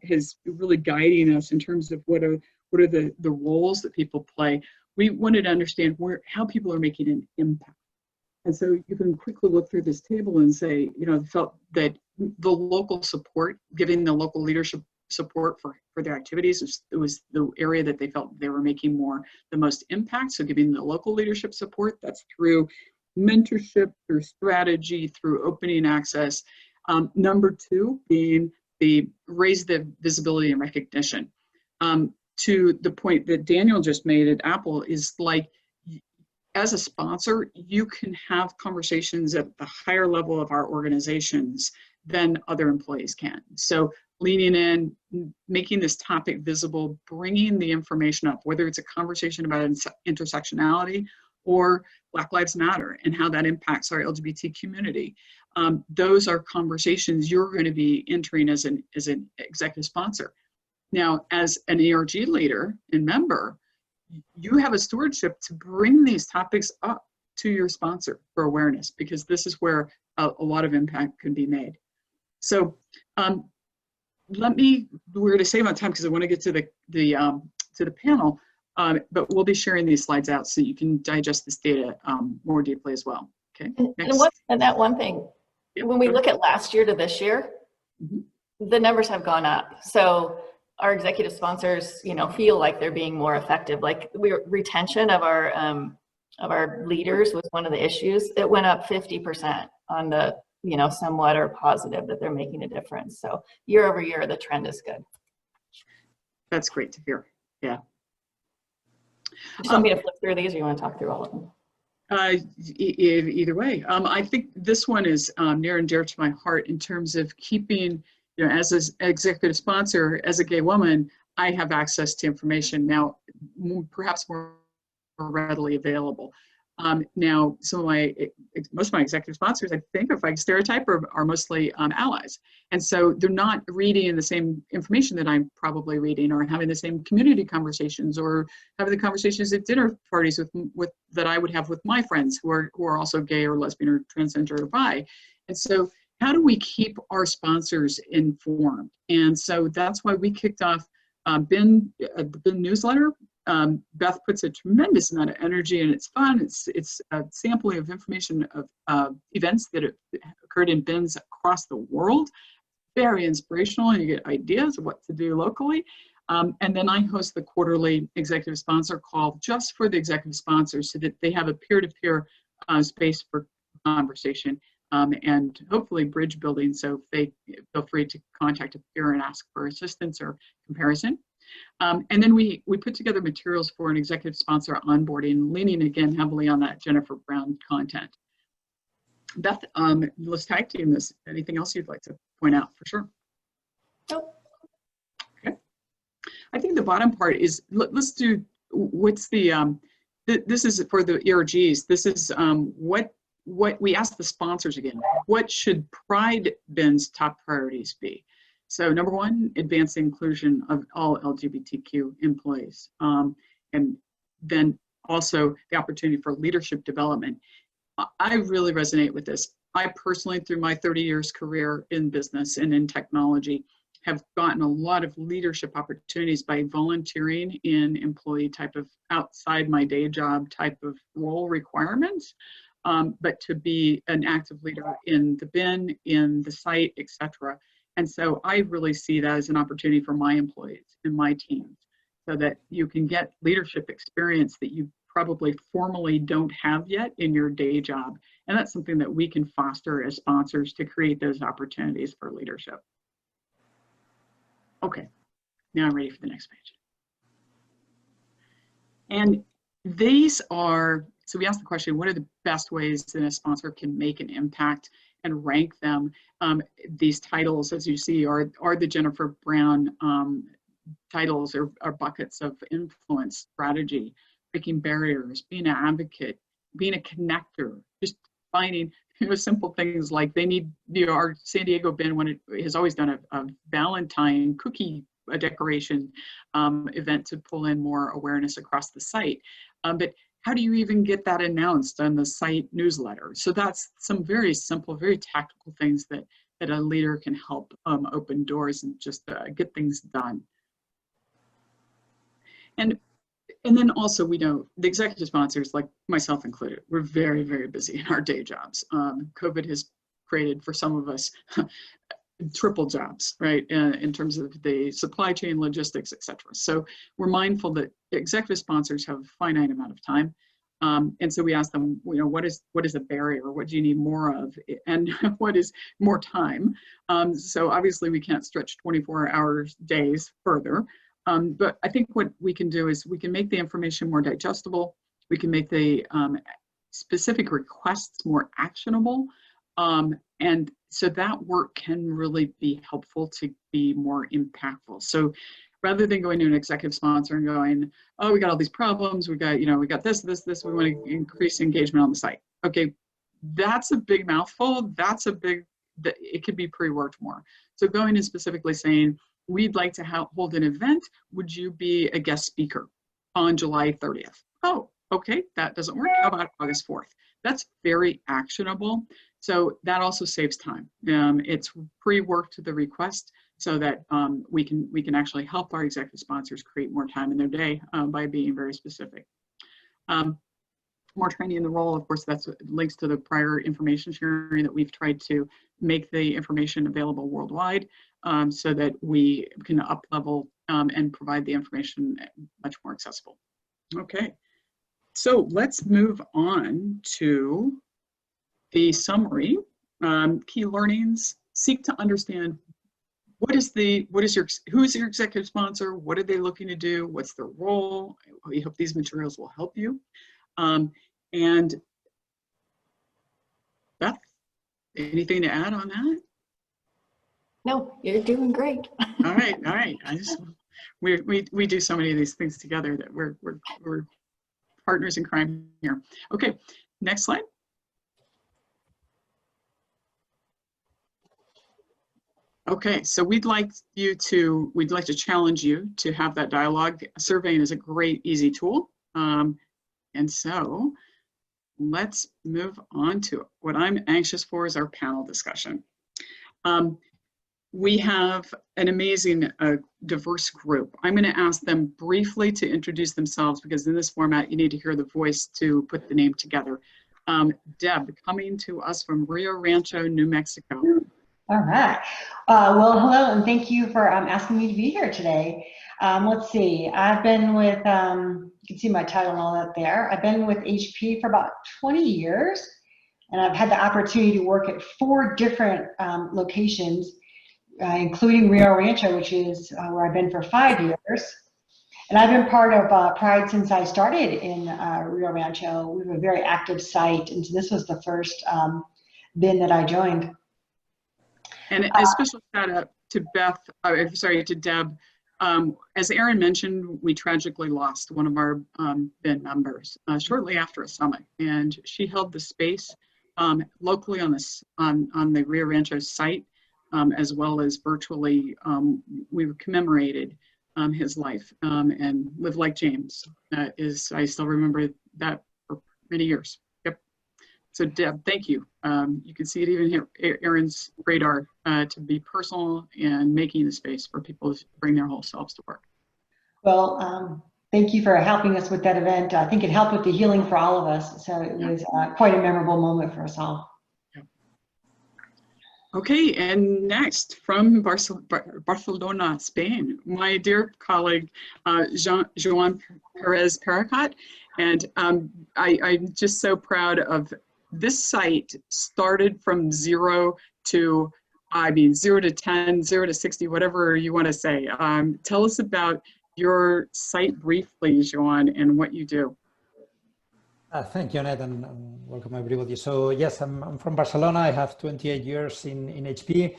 is really guiding us in terms of what are the roles that people play, we wanted to understand how people are making an impact. And so you can quickly look through this table and say, felt that the local support, giving the local leadership support for their activities, it was the area that they felt they were making the most impact. So giving the local leadership support, that's through mentorship, through strategy, through opening access. Number 2 being raise the visibility and recognition. To the point that Daniel just made at Apple is like, as a sponsor, you can have conversations at the higher level of our organizations than other employees can. So leaning in, making this topic visible, bringing the information up, whether it's a conversation about intersectionality or Black Lives Matter and how that impacts our LGBT community. Those are conversations you're going to be entering as an executive sponsor. Now, as an ERG leader and member, you have a stewardship to bring these topics up to your sponsor for awareness, because this is where a lot of impact can be made. So we're going to save on time because I want to get to the panel, but we'll be sharing these slides out so you can digest this data more deeply as well. Okay. And that one thing, when we look at last year to this year, the numbers have gone up. So our executive sponsors, feel like they're being more effective. Like retention of our leaders was one of the issues. It went up 50% on the, somewhat or positive that they're making a difference. So year over year, the trend is good. That's great to hear. Yeah. Just want me to flip through these, or you want to talk through all of them? Either way. I think this one is near and dear to my heart in terms of keeping, you know, as an executive sponsor, as a gay woman, I have access to information now, perhaps more readily available. Now, most of my executive sponsors, I think, if I stereotype, are mostly allies. And so they're not reading the same information that I'm probably reading, or having the same community conversations, or having the conversations at dinner parties with that I would have with my friends who are also gay or lesbian or transgender or bi. And so how do we keep our sponsors informed? And so that's why we kicked off the BIN newsletter. Beth puts a tremendous amount of energy, and it's fun. It's a sampling of information of events that have occurred in BINs across the world. Very inspirational, and you get ideas of what to do locally. And then I host the quarterly executive sponsor call just for the executive sponsors, so that they have a peer-to-peer space for conversation and hopefully bridge building. So if they feel free to contact a peer and ask for assistance or comparison. And then we put together materials for an executive sponsor onboarding, leaning again heavily on that Jennifer Brown content. Beth, let's tag team this. Anything else you'd like to point out? For sure. Nope. Okay. I think the bottom part is, let's do, what's the, this is for the ERGs. This is what we asked the sponsors again, what should Pride BIN's top priorities be? So number one, advance the inclusion of all LGBTQ employees. And then also the opportunity for leadership development. I really resonate with this. I personally, through my 30 years career in business and in technology, have gotten a lot of leadership opportunities by volunteering in employee type of, outside my day job type of role requirements. But to be an active leader in the BIN, in the site, etc. And so I really see that as an opportunity for my employees and my teams, so that you can get leadership experience that you probably formally don't have yet in your day job. And that's something that we can foster as sponsors to create those opportunities for leadership. Okay, now I'm ready for the next page. And these are, so we asked the question, what are the best ways that a sponsor can make an impact, and rank them? These titles, as you see, are the Jennifer Brown titles, or buckets of influence, strategy, breaking barriers, being an advocate, being a connector, just finding, you know, simple things like they need, you know, our San Diego BIN has always done a Valentine cookie decoration event to pull in more awareness across the site. But how do you even get that announced on the site newsletter? So that's some very simple, very tactical things that a leader can help open doors and just get things done. And then also, we know the executive sponsors, like myself included, we're very, very busy in our day jobs. COVID has created for some of us triple jobs, right, in terms of the supply chain, logistics, et cetera. So we're mindful that executive sponsors have a finite amount of time. And so we ask them, you know, what is a barrier? What do you need more of? And what is more time? So obviously we can't stretch 24-hour days further. But I think what we can do is we can make the information more digestible. We can make the specific requests more actionable. And so that work can really be helpful to be more impactful. So rather than going to an executive sponsor and going, oh, we got all these problems, we got, you know, we got this, we want to increase engagement on the site. Okay, that's a big mouthful. That's a big, it could be pre-worked more. So going and specifically saying, we'd like to hold an event. Would you be a guest speaker on July 30th? Oh, okay, that doesn't work. How about August 4th? That's very actionable. So that also saves time. It's pre-worked the request so that we can actually help our executive sponsors create more time in their day by being very specific. More training in the role, of course, that's links to the prior information sharing that we've tried to make the information available worldwide so that we can up-level and provide the information much more accessible. Okay, so let's move on to the summary. Key learnings: seek to understand who's your executive sponsor? What are they looking to do? What's their role? We hope these materials will help you. And Beth, anything to add on that? No, you're doing great. All right. We do so many of these things together that we're partners in crime here. Okay, next slide. Okay, so we'd like to challenge you to have that dialogue. Surveying is a great, easy tool. And so let's move on to what I'm anxious for is our panel discussion. We have an amazing, diverse group. I'm going to ask them briefly to introduce themselves because in this format, you need to hear the voice to put the name together. Deb, coming to us from Rio Rancho, New Mexico. All right. Well, hello, and thank you for asking me to be here today. Let's see. I've been with, you can see my title and all that there. I've been with HP for about 20 years, and I've had the opportunity to work at 4 different locations, including Rio Rancho, which is where I've been for 5 years. And I've been part of Pride since I started in Rio Rancho. We have a very active site, and so this was the first bin that I joined. And a special shout out to to Deb. As Erin mentioned, we tragically lost one of our bin members shortly after a summit, and she held the space locally on the Rio Rancho site, as well as virtually. We commemorated his life and Live Like James. I still remember that for many years. So Deb, thank you. You can see it even here, Erin's radar to be personal and making the space for people to bring their whole selves to work. Well, thank you for helping us with that event. I think it helped with the healing for all of us. So it was quite a memorable moment for us all. Okay, and next from Barcelona, Spain, my dear colleague, Joan Perez Paracat. And I'm just so proud of this site. Started from 0 to 10, 0 to 60, whatever you want to say. Tell us about your site briefly, Joan, and what you do. Thank you, Annette, and welcome everybody. So yes, I'm from Barcelona. I have 28 years in HP.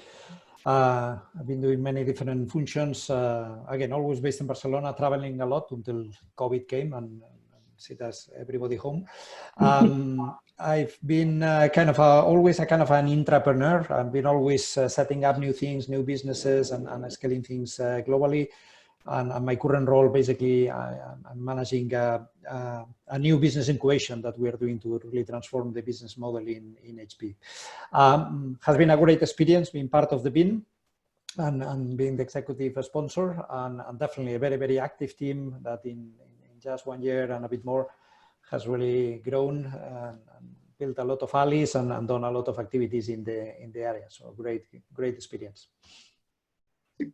I've been doing many different functions. Again, always based in Barcelona, traveling a lot until COVID came and sit as everybody home. I've been always a kind of an intrapreneur. I've been always setting up new things, new businesses, and scaling things globally. And my current role, basically, I'm managing a new business incubation that we are doing to really transform the business model in HP. Has been a great experience being part of the BIN and being the executive sponsor, and definitely a very, very active team that in just 1 year and a bit more has really grown and built a lot of allies and done a lot of activities in the area. So great experience.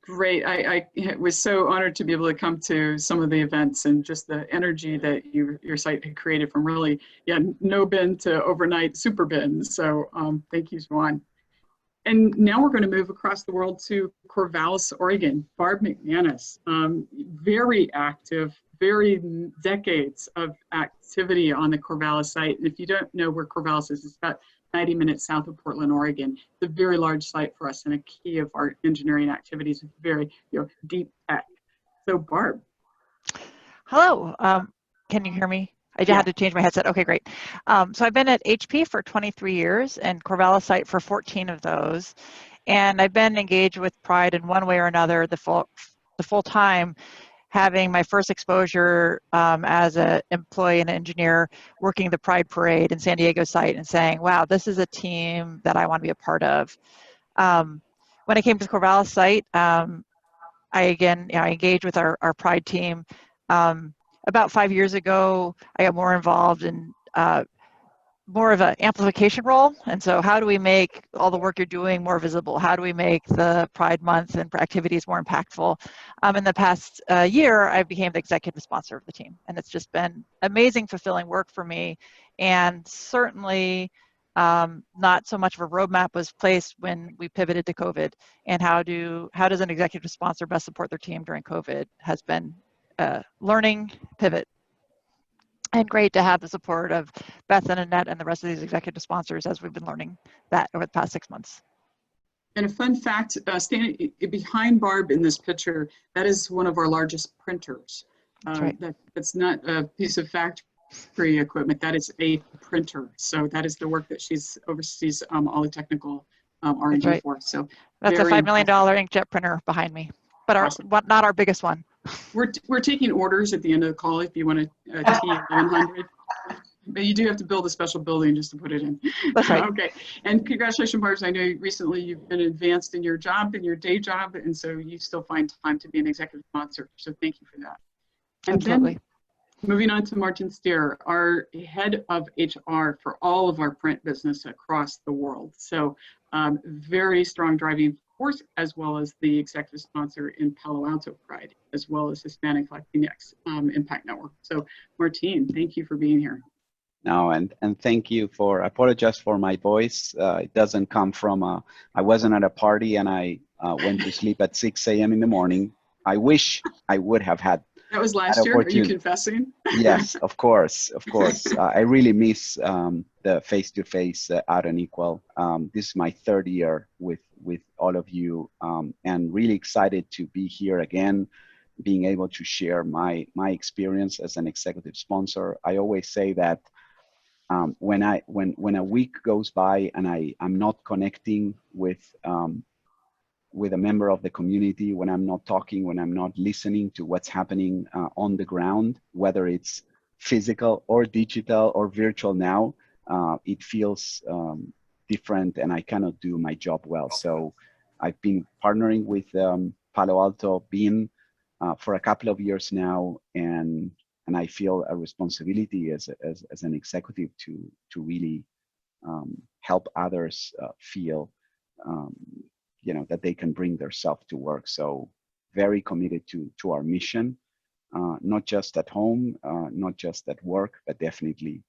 Great. I was so honored to be able to come to some of the events and just the energy that your site had created from really, no bin to overnight super bin. So thank you, Juan. And now we're going to move across the world to Corvallis, Oregon. Barb McManus, very active, very decades of activity on the Corvallis site. And if you don't know where Corvallis is, it's about 90 minutes south of Portland, Oregon. It's a very large site for us and a key of our engineering activities with very deep tech. So Barb. Hello, can you hear me? I had to change my headset. Okay, great. So I've been at HP for 23 years and Corvallis site for 14 of those. And I've been engaged with Pride in one way or another the full time, having my first exposure as an employee and engineer working the Pride Parade in San Diego site and saying, wow, this is a team that I want to be a part of. When I came to the Corvallis site, I engaged with our Pride team. About 5 years ago, I got more involved in more of an amplification role. And so how do we make all the work you're doing more visible? How do we make the Pride Month and activities more impactful? In the past year, I became the executive sponsor of the team. And it's just been amazing, fulfilling work for me. And certainly Not so much of a roadmap was placed when we pivoted to COVID, and how does an executive sponsor best support their team during COVID has been learning pivot. And great to have the support of Beth and Annette and the rest of these executive sponsors as we've been learning that over the past 6 months. And a fun fact, standing behind Barb in this picture, that is one of our largest printers. That's right. That's not a piece of factory equipment, that is a printer. So that is the work that she's oversees all the technical R&D right. for. So that's a $5 million impressive. inkjet printer behind me, but Awesome. not our biggest one. We're taking orders at the end of the call if you want a T1100. But you do have to build a special building just to put it in. That's right. Okay. And congratulations, Barb. I know recently you've been advanced in your job, in your day job, and so you still find time to be an executive sponsor. So thank you for that. And Absolutely. then moving on to Martin Steer, our head of HR for all of our print business across the world. So very strong driving force, as well as the executive sponsor in Palo Alto Pride, as well as Hispanic Latinx Impact Network. So Martin, thank you for being here. No, and thank you for, I apologize for my voice. It doesn't come from, I wasn't at a party and I went to sleep at 6 a.m. in the morning. I wish I would have had that was last year. Are you confessing? Yes, of course, of course. I really miss the face-to-face out and equal. This is my 3rd year with all of you, and really excited to be here again, being able to share my experience as an executive sponsor. I always say that when a week goes by and I'm not connecting with a member of the community, when I'm not talking, when I'm not listening to what's happening on the ground, whether it's physical or digital or virtual now, it feels different and I cannot do my job well. So I've been partnering with Palo Alto Bean for a couple of years now, and I feel a responsibility as an executive to really help others feel that they can bring their self to work. So very committed to our mission, not just at home, not just at work, but definitely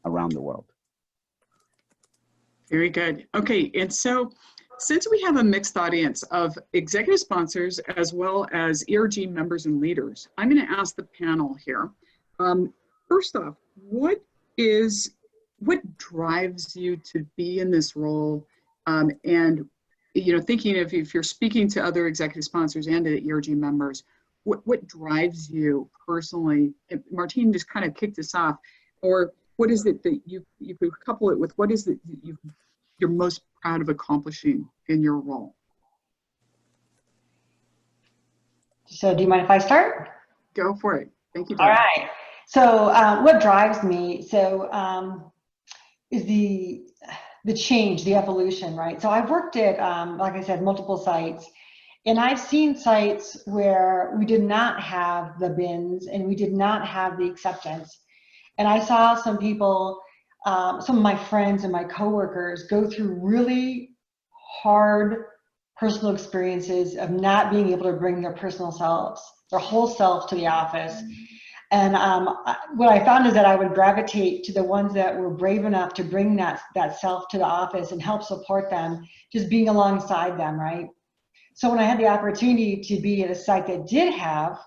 around the world. Very good. Okay, and so since we have a mixed audience of executive sponsors as well as ERG members and leaders, I'm going to ask the panel here. First off, what drives you to be in this role? And thinking of if you're speaking to other executive sponsors and to ERG members, what drives you personally? And Martine just kind of kicked us off. Or what is it that you could couple it with? What is it that you're most proud of accomplishing in your role? So do you mind if I start? Go for it. Thank you, All Deb. right. So what drives me is the change, the evolution, right? So I've worked at, like I said, multiple sites, and I've seen sites where we did not have the bins and we did not have the acceptance. And I saw some people, some of my friends and my coworkers go through really hard personal experiences of not being able to bring their personal selves, their whole self to the office. And what I found is that I would gravitate to the ones that were brave enough to bring that self to the office and help support them, just being alongside them, right? So when I had the opportunity to be at a site that did have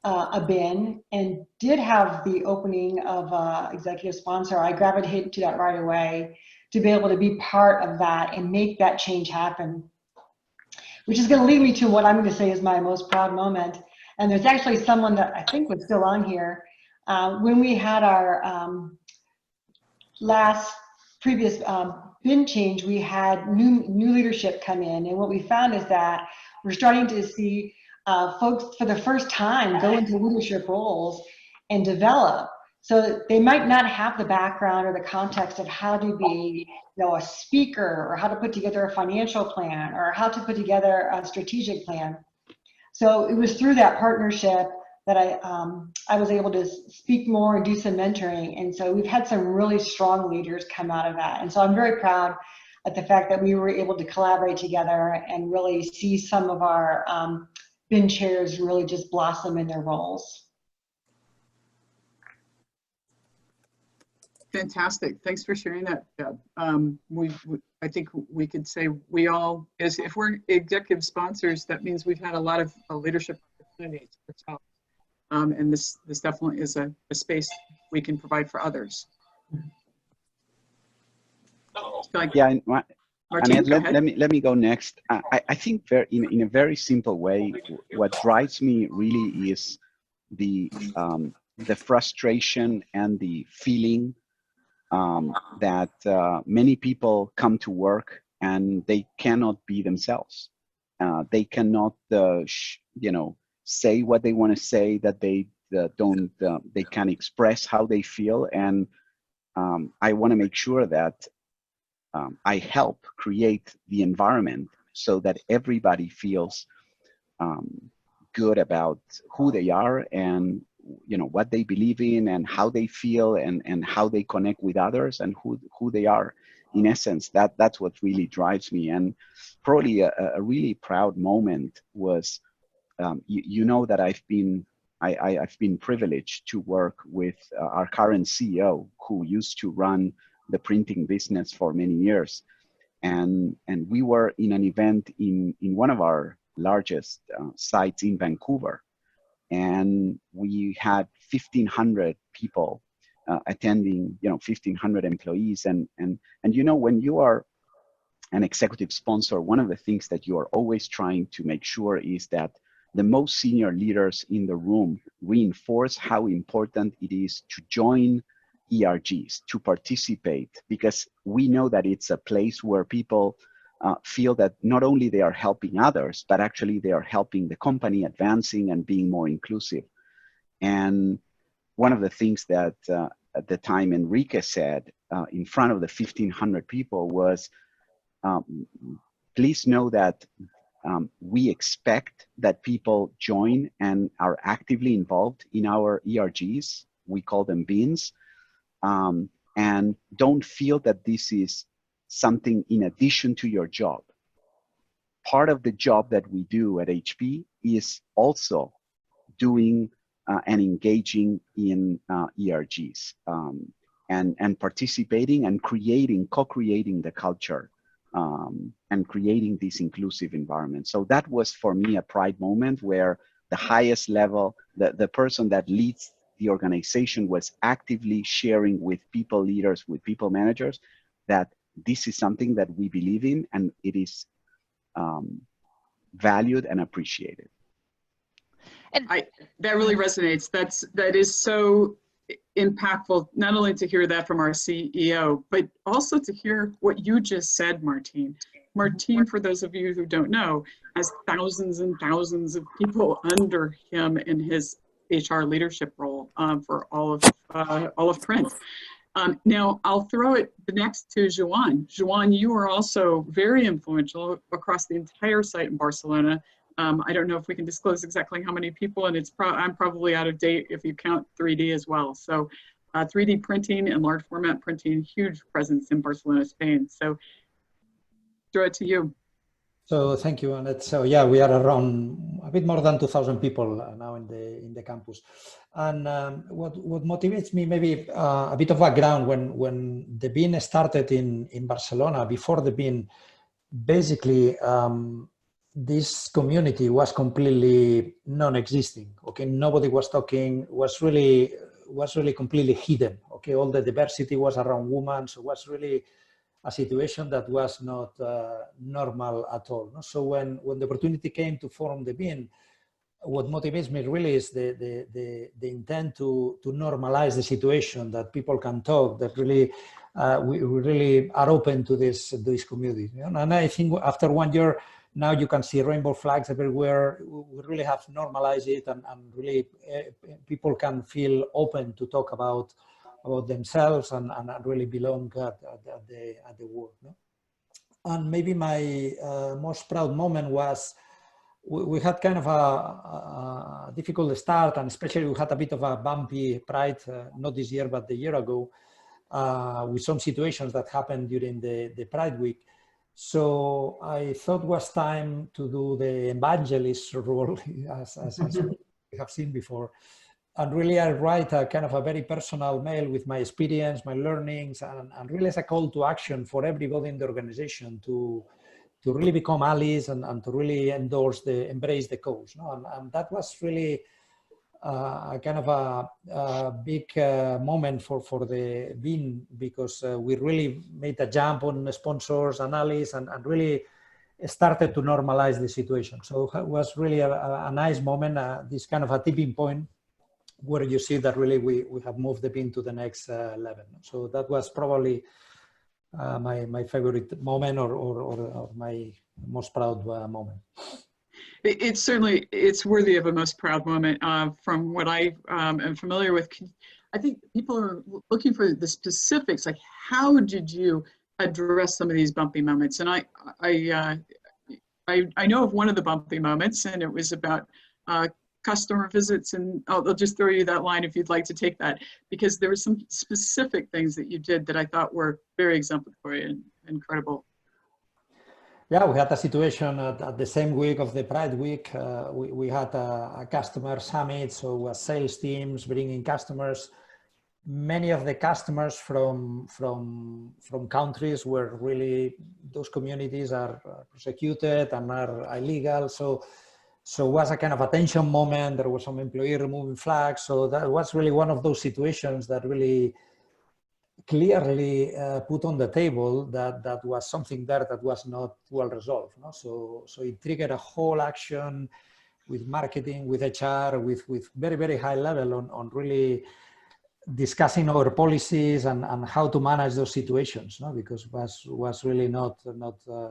a bin and did have the opening of executive sponsor, I gravitated to that right away to be able to be part of that and make that change happen. Which is going to lead me to what I'm going to say is my most proud moment. And there's actually someone that I think was still on here. When we had our previous bin change, we had new leadership come in. And what we found is that we're starting to see folks for the first time go into leadership roles and develop. So they might not have the background or the context of how to be, a speaker, or how to put together a financial plan, or how to put together a strategic plan. So it was through that partnership that I was able to speak more and do some mentoring. And so we've had some really strong leaders come out of that. And so I'm very proud at the fact that we were able to collaborate together and really see some of our bin chairs really just blossom in their roles. Fantastic. Thanks for sharing that, Deb. I think we could say we all, if we're executive sponsors, that means we've had a lot of leadership opportunities ourselves. And this definitely is a space we can provide for others. Yeah, Martin, Annette, let me go next. I think in a very simple way, what drives me really is the frustration and the feeling that many people come to work and they cannot be themselves. They cannot, say what they want to say. That they don't. They can express how they feel, and I want to make sure that I help create the environment so that everybody feels good about who they are and what they believe in and how they feel and how they connect with others and who they are. In essence, that's what really drives me. And probably a really proud moment was, that I've been privileged to work with our current CEO, who used to run the printing business for many years. And we were in an event in one of our largest sites in Vancouver. And we had 1,500 people attending, 1,500 employees. And when you are an executive sponsor, one of the things that you are always trying to make sure is that the most senior leaders in the room reinforce how important it is to join ERGs, to participate, because we know that it's a place where people feel that not only they are helping others, but actually they are helping the company advancing and being more inclusive. And one of the things that at the time Enrique said in front of the 1,500 people was, please know that we expect that people join and are actively involved in our ERGs. We call them beans. And don't feel that this is something in addition to your job. Part of the job that we do at HP is also doing and engaging in ERGs and participating and co-creating the culture and creating this inclusive environment. So that was for me a pride moment where the highest level, the person that leads the organization was actively sharing with people leaders, with people managers, that this is something that we believe in and it is valued and appreciated. And that really resonates. That is so impactful, not only to hear that from our CEO, but also to hear what you just said, Martine. Martine, for those of you who don't know, has thousands and thousands of people under him in his HR leadership role for all of print. Now, I'll throw it next to Joan. Joan, you are also very influential across the entire site in Barcelona. I don't know if we can disclose exactly how many people, and I'm probably out of date if you count 3D as well. So 3D printing and large format printing, huge presence in Barcelona, Spain. So throw it to you. So thank you, Annette. So yeah, we are around a bit more than 2,000 people now in the campus. And what motivates me, maybe a bit of background, when the BIN started in Barcelona, before the BIN, basically this community was completely non-existing. Okay, nobody was talking, was really completely hidden. Okay, all the diversity was around women, so it was really a situation that was not normal at all. No? So when the opportunity came to form the BIN, what motivates me really is the intent to normalize the situation, that people can talk, that really we really are open to this community. You know? And I think after 1 year, now you can see rainbow flags everywhere. We really have normalized it, and really people can feel open to talk about themselves and really belong at the work. No? And maybe my most proud moment was we had kind of a difficult start, and especially we had a bit of a bumpy Pride, not this year, but the year ago, with some situations that happened during the Pride week. So I thought it was time to do the evangelist role, as we have seen before. really I write a kind of a very personal mail with my experience, my learnings, and really as a call to action for everybody in the organization to really become allies and to really embrace the cause. No? And that was really a kind of a big moment for the BIN, because we really made a jump on sponsors and allies and really started to normalize the situation. So it was really a nice moment, this kind of a tipping point where you see that really we have moved the BIN to the next level. So that was probably my favorite moment or my most proud moment. It's certainly, it's worthy of a most proud moment. From what I am familiar with, I think people are looking for the specifics, like how did you address some of these bumpy moments? And I know of one of the bumpy moments, and it was about customer visits, and I'll just throw you that line if you'd like to take that, because there were some specific things that you did that I thought were very exemplary and incredible. Yeah, we had a situation at the same week of the Pride Week. We had a customer summit, so sales teams bringing customers. Many of the customers from countries where really those communities are persecuted and are illegal. So it was a kind of a tension moment. There was some employee removing flags. So that was really one of those situations that really clearly put on the table that was something there that was not well resolved. No? So it triggered a whole action with marketing, with HR, with very, very high level on really discussing our policies and how to manage those situations, no? Because was really not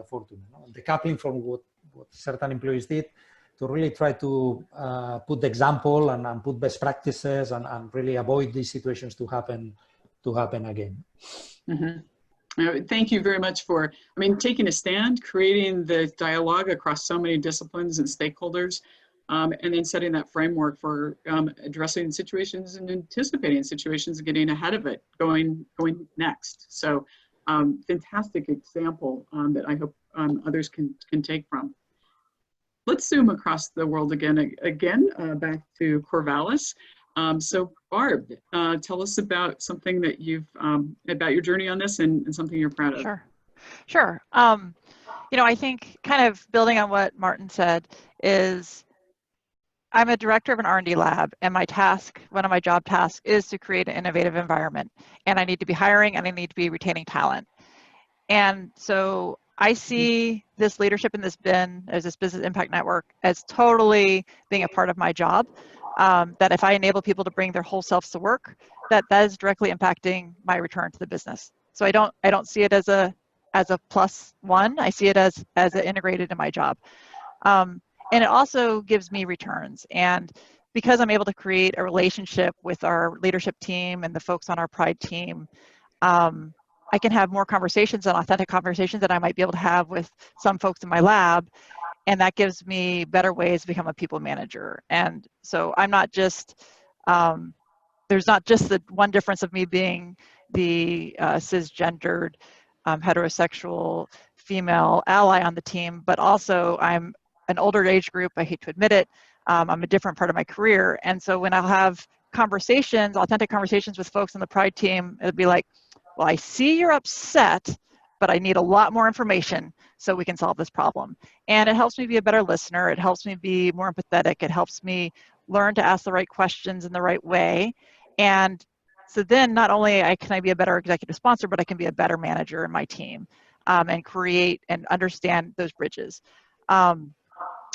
fortunate. No? Decoupling from what certain employees did to really try to put the example and put best practices and really avoid these situations to happen again. Mm-hmm. Thank you very much for, taking a stand, creating the dialogue across so many disciplines and stakeholders, and then setting that framework for addressing situations and anticipating situations and getting ahead of it, going next. So fantastic example that I hope others can take from. Let's zoom across the world again, back to Corvallis. So Barb, tell us about something that you've, about your journey on this and something you're proud of. Sure. I think kind of building on what Martin said is I'm a director of an R&D lab, and one of my job tasks is to create an innovative environment. And I need to be hiring and I need to be retaining talent. And so I see this leadership in this BIN, as this business impact network, as totally being a part of my job. That if I enable people to bring their whole selves to work, that is directly impacting my return to the business. So I don't see it as a plus one. I see it as integrated in my job. And it also gives me returns. And because I'm able to create a relationship with our leadership team and the folks on our Pride team, I can have more conversations and authentic conversations that I might be able to have with some folks in my lab. And that gives me better ways to become a people manager. And so I'm not just, there's not just the one difference of me being the cisgendered, heterosexual female ally on the team, but also I'm an older age group. I hate to admit it. I'm a different part of my career. And so when I'll have conversations, authentic conversations with folks on the Pride team, it'll be like, well, I see you're upset, but I need a lot more information so we can solve this problem. And it helps me be a better listener. It helps me be more empathetic. It helps me learn to ask the right questions in the right way. And so then not only can I be a better executive sponsor, but I can be a better manager in my team and create and understand those bridges. And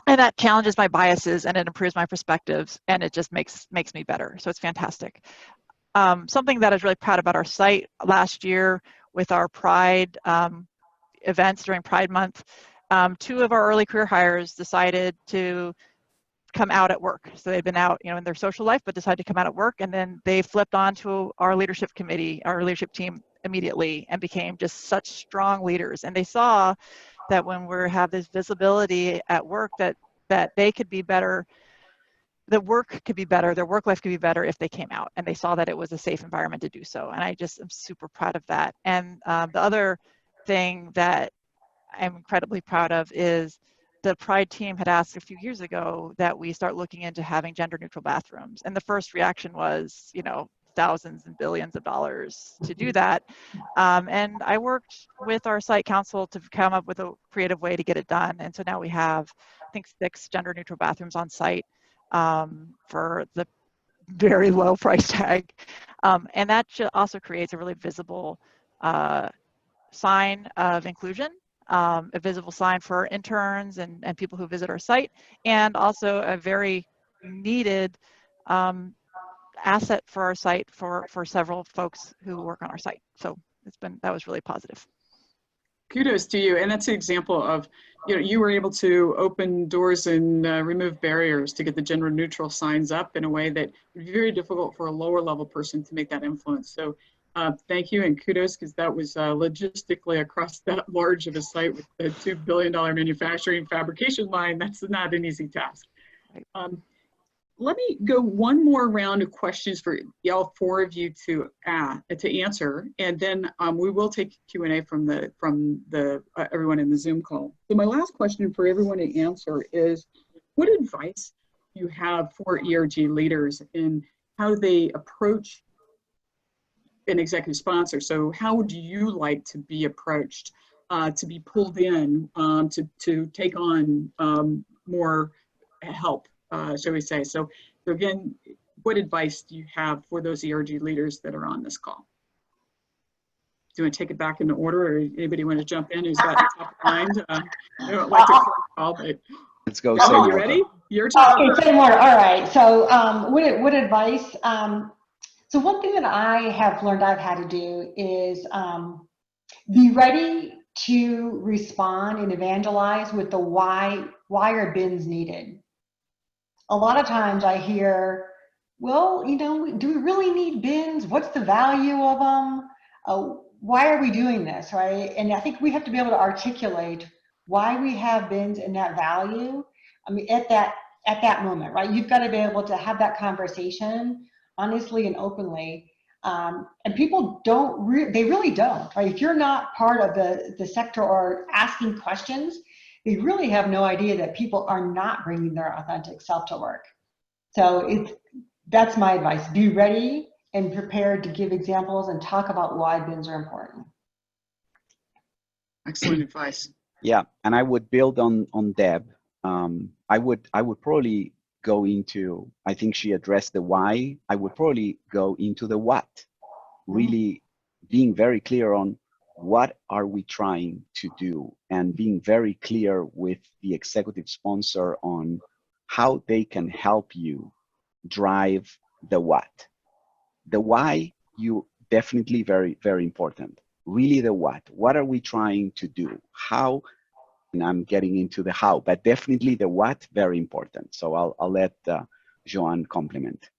that challenges my biases and it improves my perspectives and it just makes me better. So it's fantastic. Something that I was really proud about our site last year with our Pride events during Pride Month, 2 of our early career hires decided to come out at work. So they'd been out, in their social life, but decided to come out at work. And then they flipped on to our leadership committee, our leadership team immediately and became just such strong leaders. And they saw that when we have this visibility at work that they could be better, the work could be better, their work life could be better if they came out, and they saw that it was a safe environment to do so. And I just am super proud of that. And the other thing that I'm incredibly proud of is the Pride team had asked a few years ago that we start looking into having gender neutral bathrooms. And the first reaction was, you know, thousands and billions of dollars to do that. And I worked with our site council to come up with a creative way to get it done. And so now we have, I think, 6 gender neutral bathrooms on site for the very low price tag. And that also creates a really visible sign of inclusion, a visible sign for interns and people who visit our site, and also a very needed asset for our site for several folks who work on our site. So that was really positive. Kudos to you. And that's an example of, you know, you were able to open doors and remove barriers to get the gender neutral signs up in a way that would be very difficult for a lower level person to make that influence. So thank you and kudos, because that was logistically across that large of a site with a $2 billion manufacturing fabrication line. That's not an easy task. Let me go one more round of questions for y'all 4 of you to answer, and then we will take Q&A from everyone in the Zoom call. So my last question for everyone to answer is, what advice do you have for ERG leaders in how they approach an executive sponsor? So how would you like to be approached, to be pulled in, to take on more help? Shall we say. So again, what advice do you have for those ERG leaders that are on this call? Do you want to take it back into order, or anybody want to jump in who's got top of mind? I don't like to call, but let's go. You ready? Your turn. Okay, same order. All right. So what advice? So one thing that I have learned I've had to do is be ready to respond and evangelize with the why are bins needed. A lot of times I hear, well, you know, do we really need bins? What's the value of them? Why are we doing this, right? And I think we have to be able to articulate why we have bins and that value. I mean, at that moment, right? You've got to be able to have that conversation honestly and openly. And people they really don't, right? If you're not part of the sector or asking questions, they really have no idea that people are not bringing their authentic self to work. So that's my advice. Be ready and prepared to give examples and talk about why bins are important. Excellent advice. Yeah, and I would build on Deb. I would probably go into, I think she addressed the why. I would probably go into the what, really being very clear on what are we trying to do, and being very clear with the executive sponsor on how they can help you drive the what. The why, you definitely very, very important. Really the what are we trying to do? How, and I'm getting into the how, but definitely the what, very important. So I'll let Joan compliment.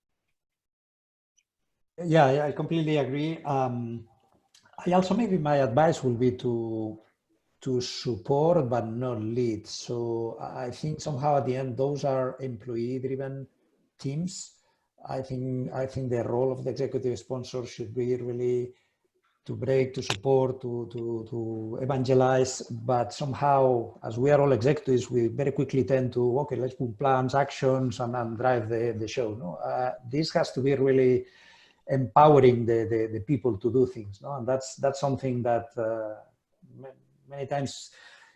Yeah, I completely agree. I also, maybe my advice will be to support but not lead. So I think somehow at the end, those are employee-driven teams. I think the role of the executive sponsor should be really to break, to support, to evangelize. But somehow, as we are all executives, we very quickly tend to, okay, let's put plans, actions, and drive the show. No, this has to be really empowering the people to do things, no? And that's something that many times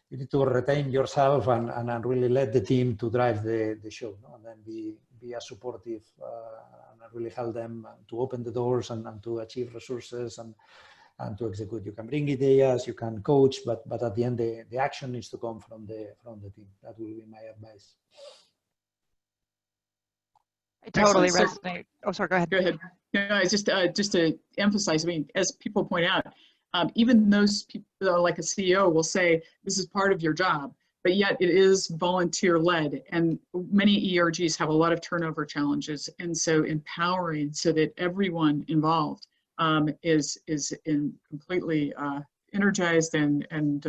you need to retain yourself and really let the team to drive the show, no? And then be as supportive and really help them to open the doors and to achieve resources and to execute. You can bring ideas, you can coach, but at the end the action needs to come from the team. That will be my advice. I totally resonate. Oh, sorry, go ahead. Go ahead. No, it's just to emphasize, I mean, as people point out, even those people like a CEO will say, this is part of your job, but yet it is volunteer led. And many ERGs have a lot of turnover challenges. And so empowering so that everyone involved is completely energized and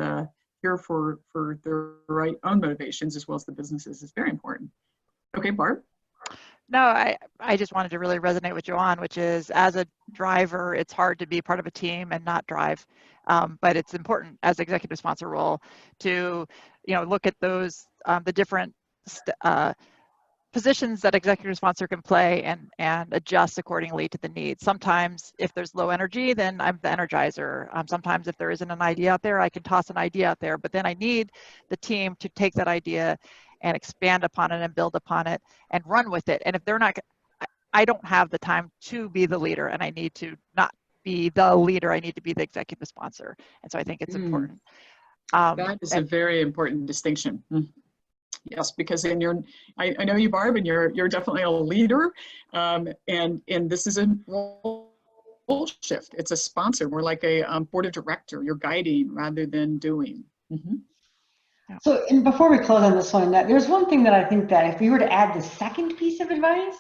here for their right own motivations as well as the businesses is very important. Okay, Barb? No, I just wanted to really resonate with Joanne, which is as a driver, it's hard to be part of a team and not drive. But it's important as executive sponsor role to, look at those, the different positions that executive sponsor can play and adjust accordingly to the needs. Sometimes if there's low energy, then I'm the energizer. Sometimes if there isn't an idea out there, I can toss an idea out there, but then I need the team to take that idea and expand upon it and build upon it and run with it. And if they're not, I don't have the time to be the leader, and I need to not be the leader, I need to be the executive sponsor. And so I think it's important. That is a very important distinction. Yes, because in I know you, Barb, and you're definitely a leader, and this is a role shift. It's a sponsor, more like a board of director. You're guiding rather than doing. So, and before we close on this one, there's one thing that I think that if we were to add the second piece of advice,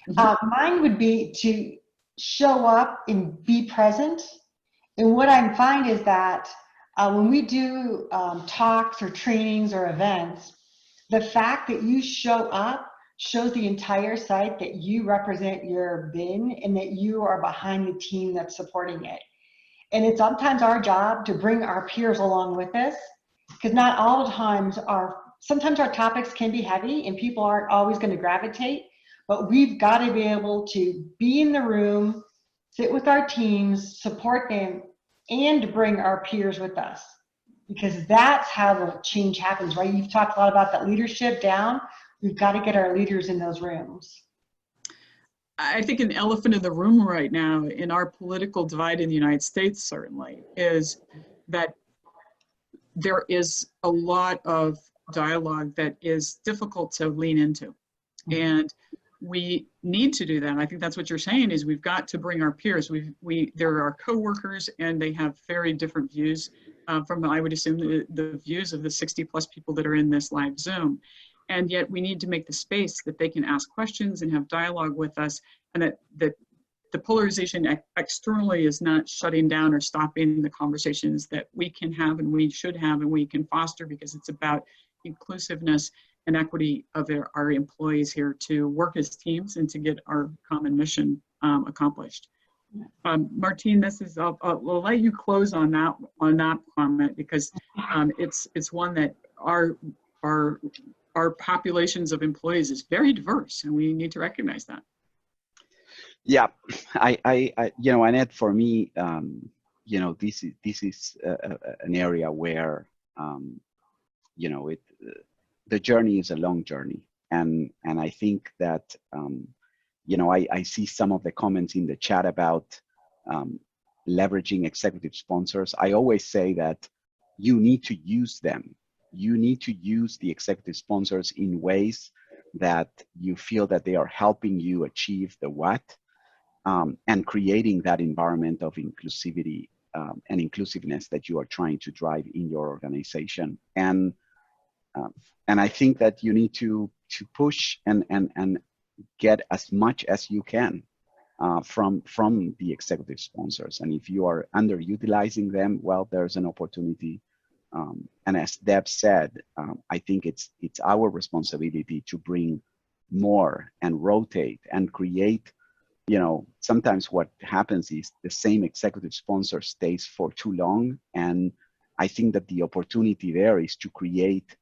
mine would be to show up and be present. And what I find is that when we do talks or trainings or events, the fact that you show up shows the entire site that you represent your bin and that you are behind the team that's supporting it. And it's sometimes our job to bring our peers along with us, because not all the times sometimes our topics can be heavy and people aren't always going to gravitate, but we've got to be able to be in the room, sit with our teams, support them, and bring our peers with us. Because that's how the change happens, right? You've talked a lot about that leadership down. We've got to get our leaders in those rooms. I think an elephant in the room right now in our political divide in the United States certainly is that there is a lot of dialogue that is difficult to lean into. And we need to do that. I think that's what you're saying is we've got to bring our peers. There are coworkers and they have very different views from, I would assume, the views of the 60 plus people that are in this live Zoom. And yet we need to make the space that they can ask questions and have dialogue with us, and that the polarization externally is not shutting down or stopping the conversations that we can have and we should have and we can foster, because it's about inclusiveness and equity of our employees here to work as teams and to get our common mission accomplished. Martine, I'll let you close on that comment, because it's one that our populations of employees is very diverse, and we need to recognize that. Yeah, Annette, for me, this is an area where, the journey is a long journey, and I think that, I see some of the comments in the chat about leveraging executive sponsors. I always say that you need to use them. You need to use the executive sponsors in ways that you feel that they are helping you achieve the what, and creating that environment of inclusivity and inclusiveness that you are trying to drive in your organization. And I think that you need to push and get as much as you can from the executive sponsors. And if you are underutilizing them, well, there's an opportunity. And as Deb said, I think it's our responsibility to bring more and rotate and create. Sometimes what happens is the same executive sponsor stays for too long. And I think that the opportunity there is to create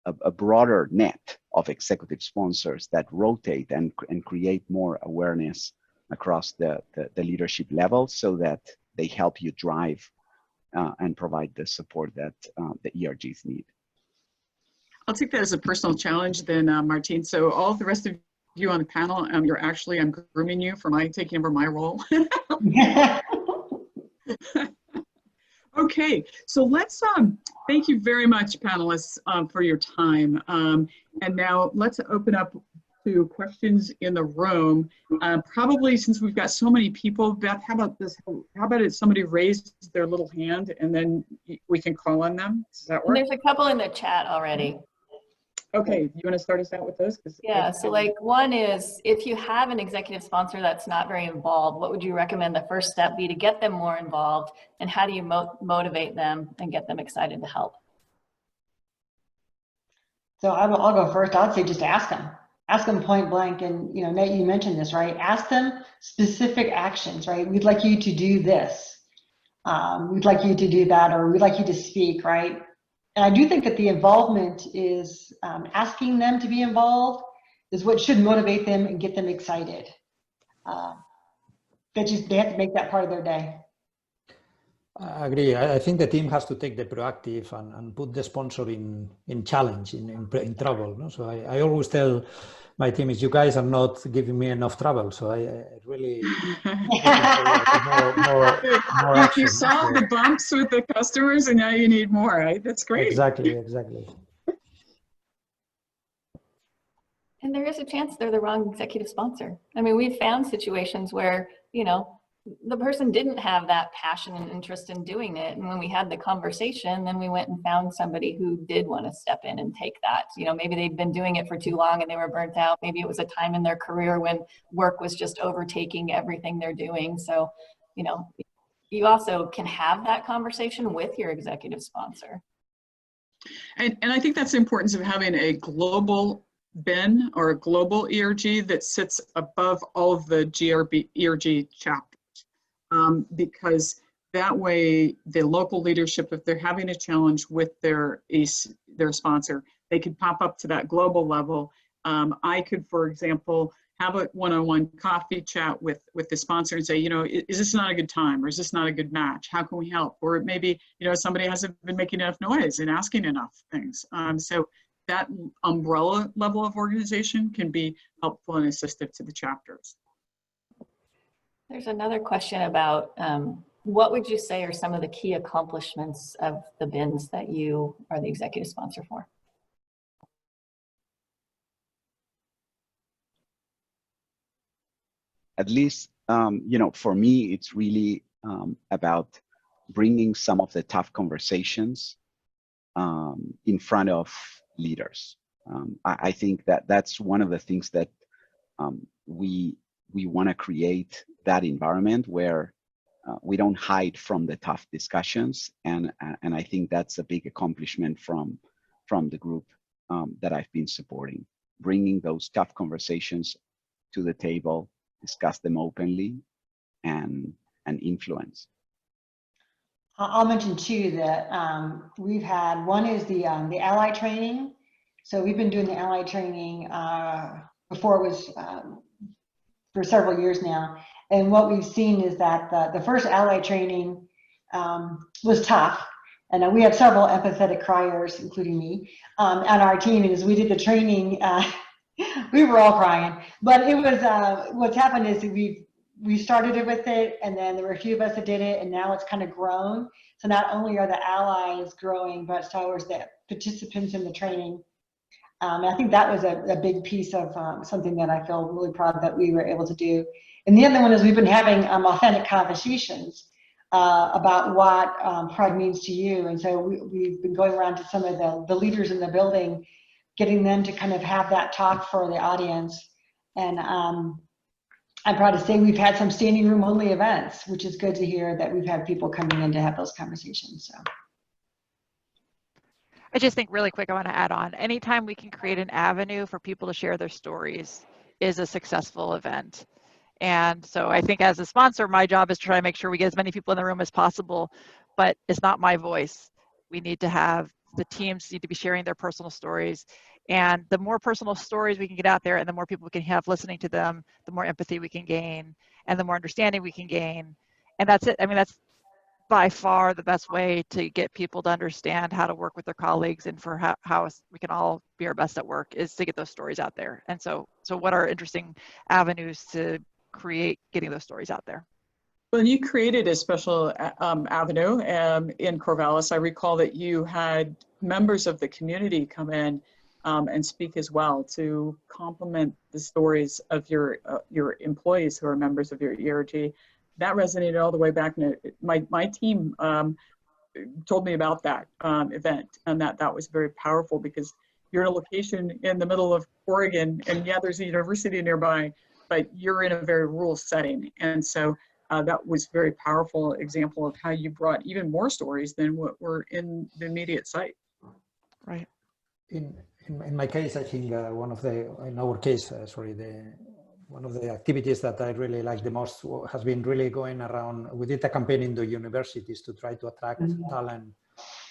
a broader net of executive sponsors that rotate and create more awareness across the leadership level, so that they help you drive and provide the support that the ERGs need. I'll take that as a personal challenge then, Martine. So all the rest of you on the panel, I'm grooming you for taking over my role. Okay, so let's thank you very much, panelists, for your time. And now let's open up to questions in the room. Probably since we've got so many people, Beth, how about this? How about if somebody raised their little hand and then we can call on them? Does that work? There's a couple in the chat already. Okay, you want to start us out with those? Yeah, so one is, if you have an executive sponsor that's not very involved, what would you recommend the first step be to get them more involved, and how do you motivate them and get them excited to help? So I'll go first. I'd say just ask them. ask them point blank. And, you know, Nate, you mentioned this, right? Ask them specific actions, right? We'd like you to do this. We'd like you to do that, or we'd like you to speak, right? And I do think that the involvement is asking them to be involved is what should motivate them and get them excited. They have to make that part of their day. I agree. I think the team has to take the proactive and put the sponsor in challenge, in trouble. No? So I always tell my team is, you guys are not giving me enough trouble. So I really more action. You solved the bumps with the customers and now you need more, right? That's great. Exactly. And there is a chance they're the wrong executive sponsor. I mean, we've found situations where, you know, the person didn't have that passion and interest in doing it. And when we had the conversation, then we went and found somebody who did want to step in and take that. You know, maybe they'd been doing it for too long and they were burnt out. Maybe it was a time in their career when work was just overtaking everything they're doing. So, you know, you also can have that conversation with your executive sponsor. And I think that's the importance of having a global BIN or a global ERG that sits above all of the ERG chapters. Because that way the local leadership, if they're having a challenge with their sponsor, they could pop up to that global level. I could, for example, have a one-on-one coffee chat with the sponsor and say, you know, is this not a good time, or is this not a good match? How can we help? Or maybe, you know, somebody hasn't been making enough noise and asking enough things. So that umbrella level of organization can be helpful and assistive to the chapters. There's another question about what would you say are some of the key accomplishments of the BINs that you are the executive sponsor for? At least, you know, for me, it's really about bringing some of the tough conversations in front of leaders. I think that that's one of the things that we want to create, that environment where we don't hide from the tough discussions, and I think that's a big accomplishment from the group that I've been supporting, bringing those tough conversations to the table, discuss them openly, and influence. I'll mention two that we've had. One is the ally training. So we've been doing the ally training before it was for several years now. And what we've seen is that the first ally training was tough. And we have several empathetic criers, including me, on our team. And as we did the training, we were all crying. But it was, what's happened is we started it with it, and then there were a few of us that did it, and now it's kind of grown. So not only are the allies growing, but so is the participants in the training. I think that was a big piece of something that I feel really proud that we were able to do. And the other one is we've been having authentic conversations about what pride means to you. And so we've been going around to some of the leaders in the building, getting them to kind of have that talk for the audience. And I'm proud to say we've had some standing room only events, which is good to hear that we've had people coming in to have those conversations. So. I just think really quick, I want to add on, anytime we can create an avenue for people to share their stories is a successful event. And so I think as a sponsor, my job is to try to make sure we get as many people in the room as possible, but it's not my voice. We need to have, the teams need to be sharing their personal stories. And the more personal stories we can get out there and the more people we can have listening to them, the more empathy we can gain and the more understanding we can gain. And that's it. I mean, that's by far the best way to get people to understand how to work with their colleagues and for how we can all be our best at work is to get those stories out there. And so what are interesting avenues to create getting those stories out there? Well, you created a special avenue in Corvallis. I recall that you had members of the community come in and speak as well to complement the stories of your employees who are members of your ERG. That resonated all the way back. My team told me about that event, and that was very powerful because you're in a location in the middle of Oregon, and yeah, there's a university nearby, but you're in a very rural setting. And so that was a very powerful example of how you brought even more stories than what were in the immediate site. Right. In in my case, I think in our case, one of the activities that I really like the most has been really going around. We did a campaign in the universities to try to attract talent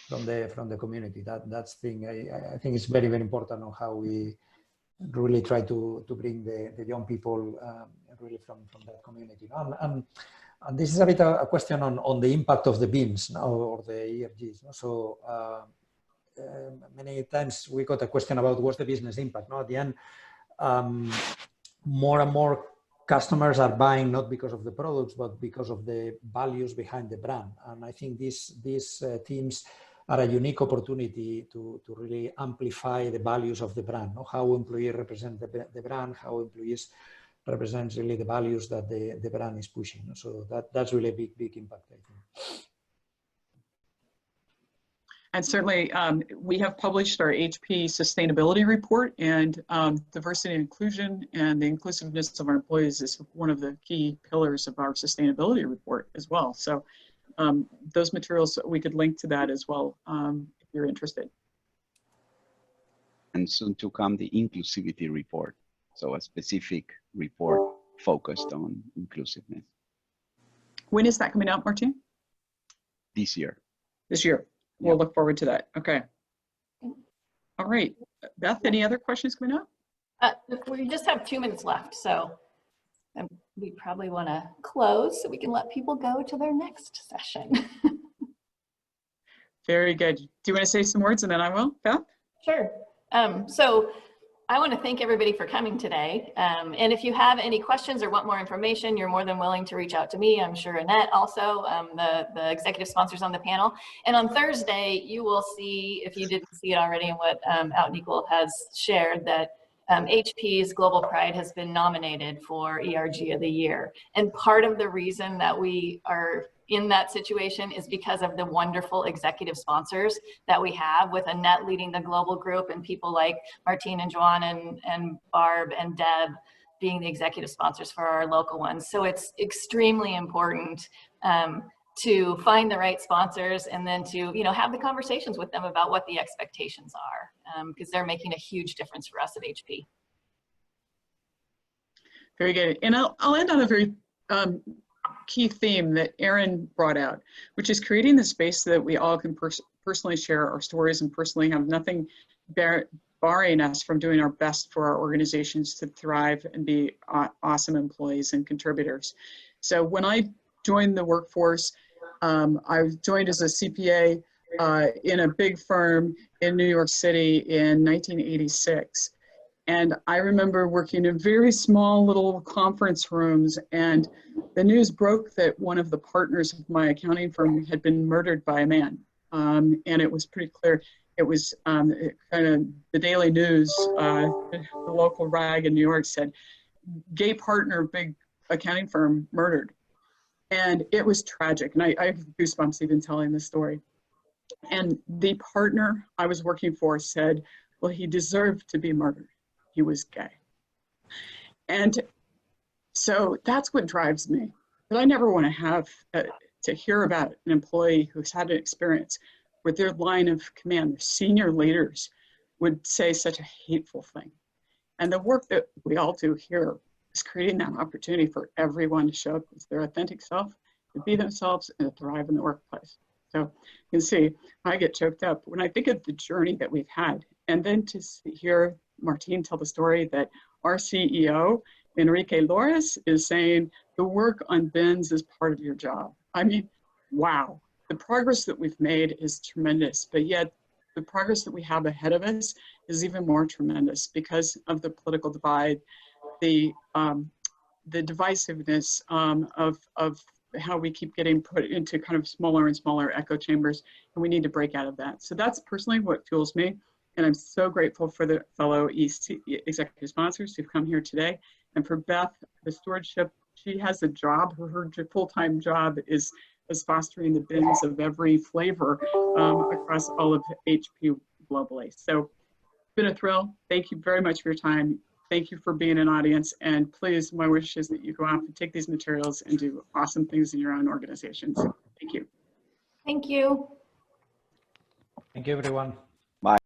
from the community. That's thing I think is very, very important on how we really try to bring the young people really from that community. And this is a bit a question on the impact of the BIMs now, or the ERGs. So many times we got a question about what's the business impact. At the end, more and more customers are buying not because of the products, but because of the values behind the brand. And I think these teams are a unique opportunity to really amplify the values of the brand. How employees represent the brand, how employees represent really the values that the brand is pushing. So that's really a big impact, I think. And certainly, we have published our HP sustainability report, and diversity and inclusion and the inclusiveness of our employees is one of the key pillars of our sustainability report as well. So those materials, we could link to that as well if you're interested. And soon to come, the inclusivity report. So a specific report focused on inclusiveness. When is that coming out, Martin? This year. This year. We'll look forward to that. Okay. All right. Beth, any other questions coming up? We just have 2 minutes left, so we probably want to close so we can let people go to their next session. Very good. Do you want to say some words and then I will, Beth? Sure. So I want to thank everybody for coming today. And if you have any questions or want more information, you're more than willing to reach out to me. I'm sure Annette also, the executive sponsors on the panel. And on Thursday, you will see, if you didn't see it already, and what Out and Equal has shared, that HP's Global Pride has been nominated for ERG of the Year. And part of the reason that we are in that situation is because of the wonderful executive sponsors that we have, with Annette leading the global group and people like Martine and Joanne and Barb and Deb being the executive sponsors for our local ones. So it's extremely important to find the right sponsors and then to have the conversations with them about what the expectations are, because they're making a huge difference for us at HP. Very good. And I'll end on a very key theme that Erin brought out, which is creating the space so that we all can personally share our stories and personally have nothing barring us from doing our best for our organizations to thrive and be awesome employees and contributors. So when I joined the workforce, I joined as a CPA in a big firm in New York City in 1986. And I remember working in very small little conference rooms, and the news broke that one of the partners of my accounting firm had been murdered by a man. And it was pretty clear. It was kind of the Daily News, the local rag in New York said, gay partner, big accounting firm murdered. And it was tragic. And I have goosebumps even telling this story. And the partner I was working for said, well, he deserved to be murdered. He was gay. And so that's what drives me. But I never want to have to hear about an employee who's had an experience where their line of command, their senior leaders, would say such a hateful thing. And the work that we all do here is creating that opportunity for everyone to show up as their authentic self, to be themselves, and to thrive in the workplace. So you can see I get choked up when I think of the journey that we've had, and then to hear Martine tell the story that our CEO, Enrique Lores, is saying the work on bins is part of your job. I mean, wow, the progress that we've made is tremendous, but yet the progress that we have ahead of us is even more tremendous because of the political divide, the divisiveness of how we keep getting put into kind of smaller and smaller echo chambers, and we need to break out of that. So that's personally what fuels me. And I'm so grateful for the fellow executive sponsors who've come here today. And for Beth, the stewardship, she has a job, her full-time job is fostering the bins of every flavor across all of HP globally. So it's been a thrill. Thank you very much for your time. Thank you for being an audience. And please, my wish is that you go out and take these materials and do awesome things in your own organizations. Thank you. Thank you. Thank you, everyone.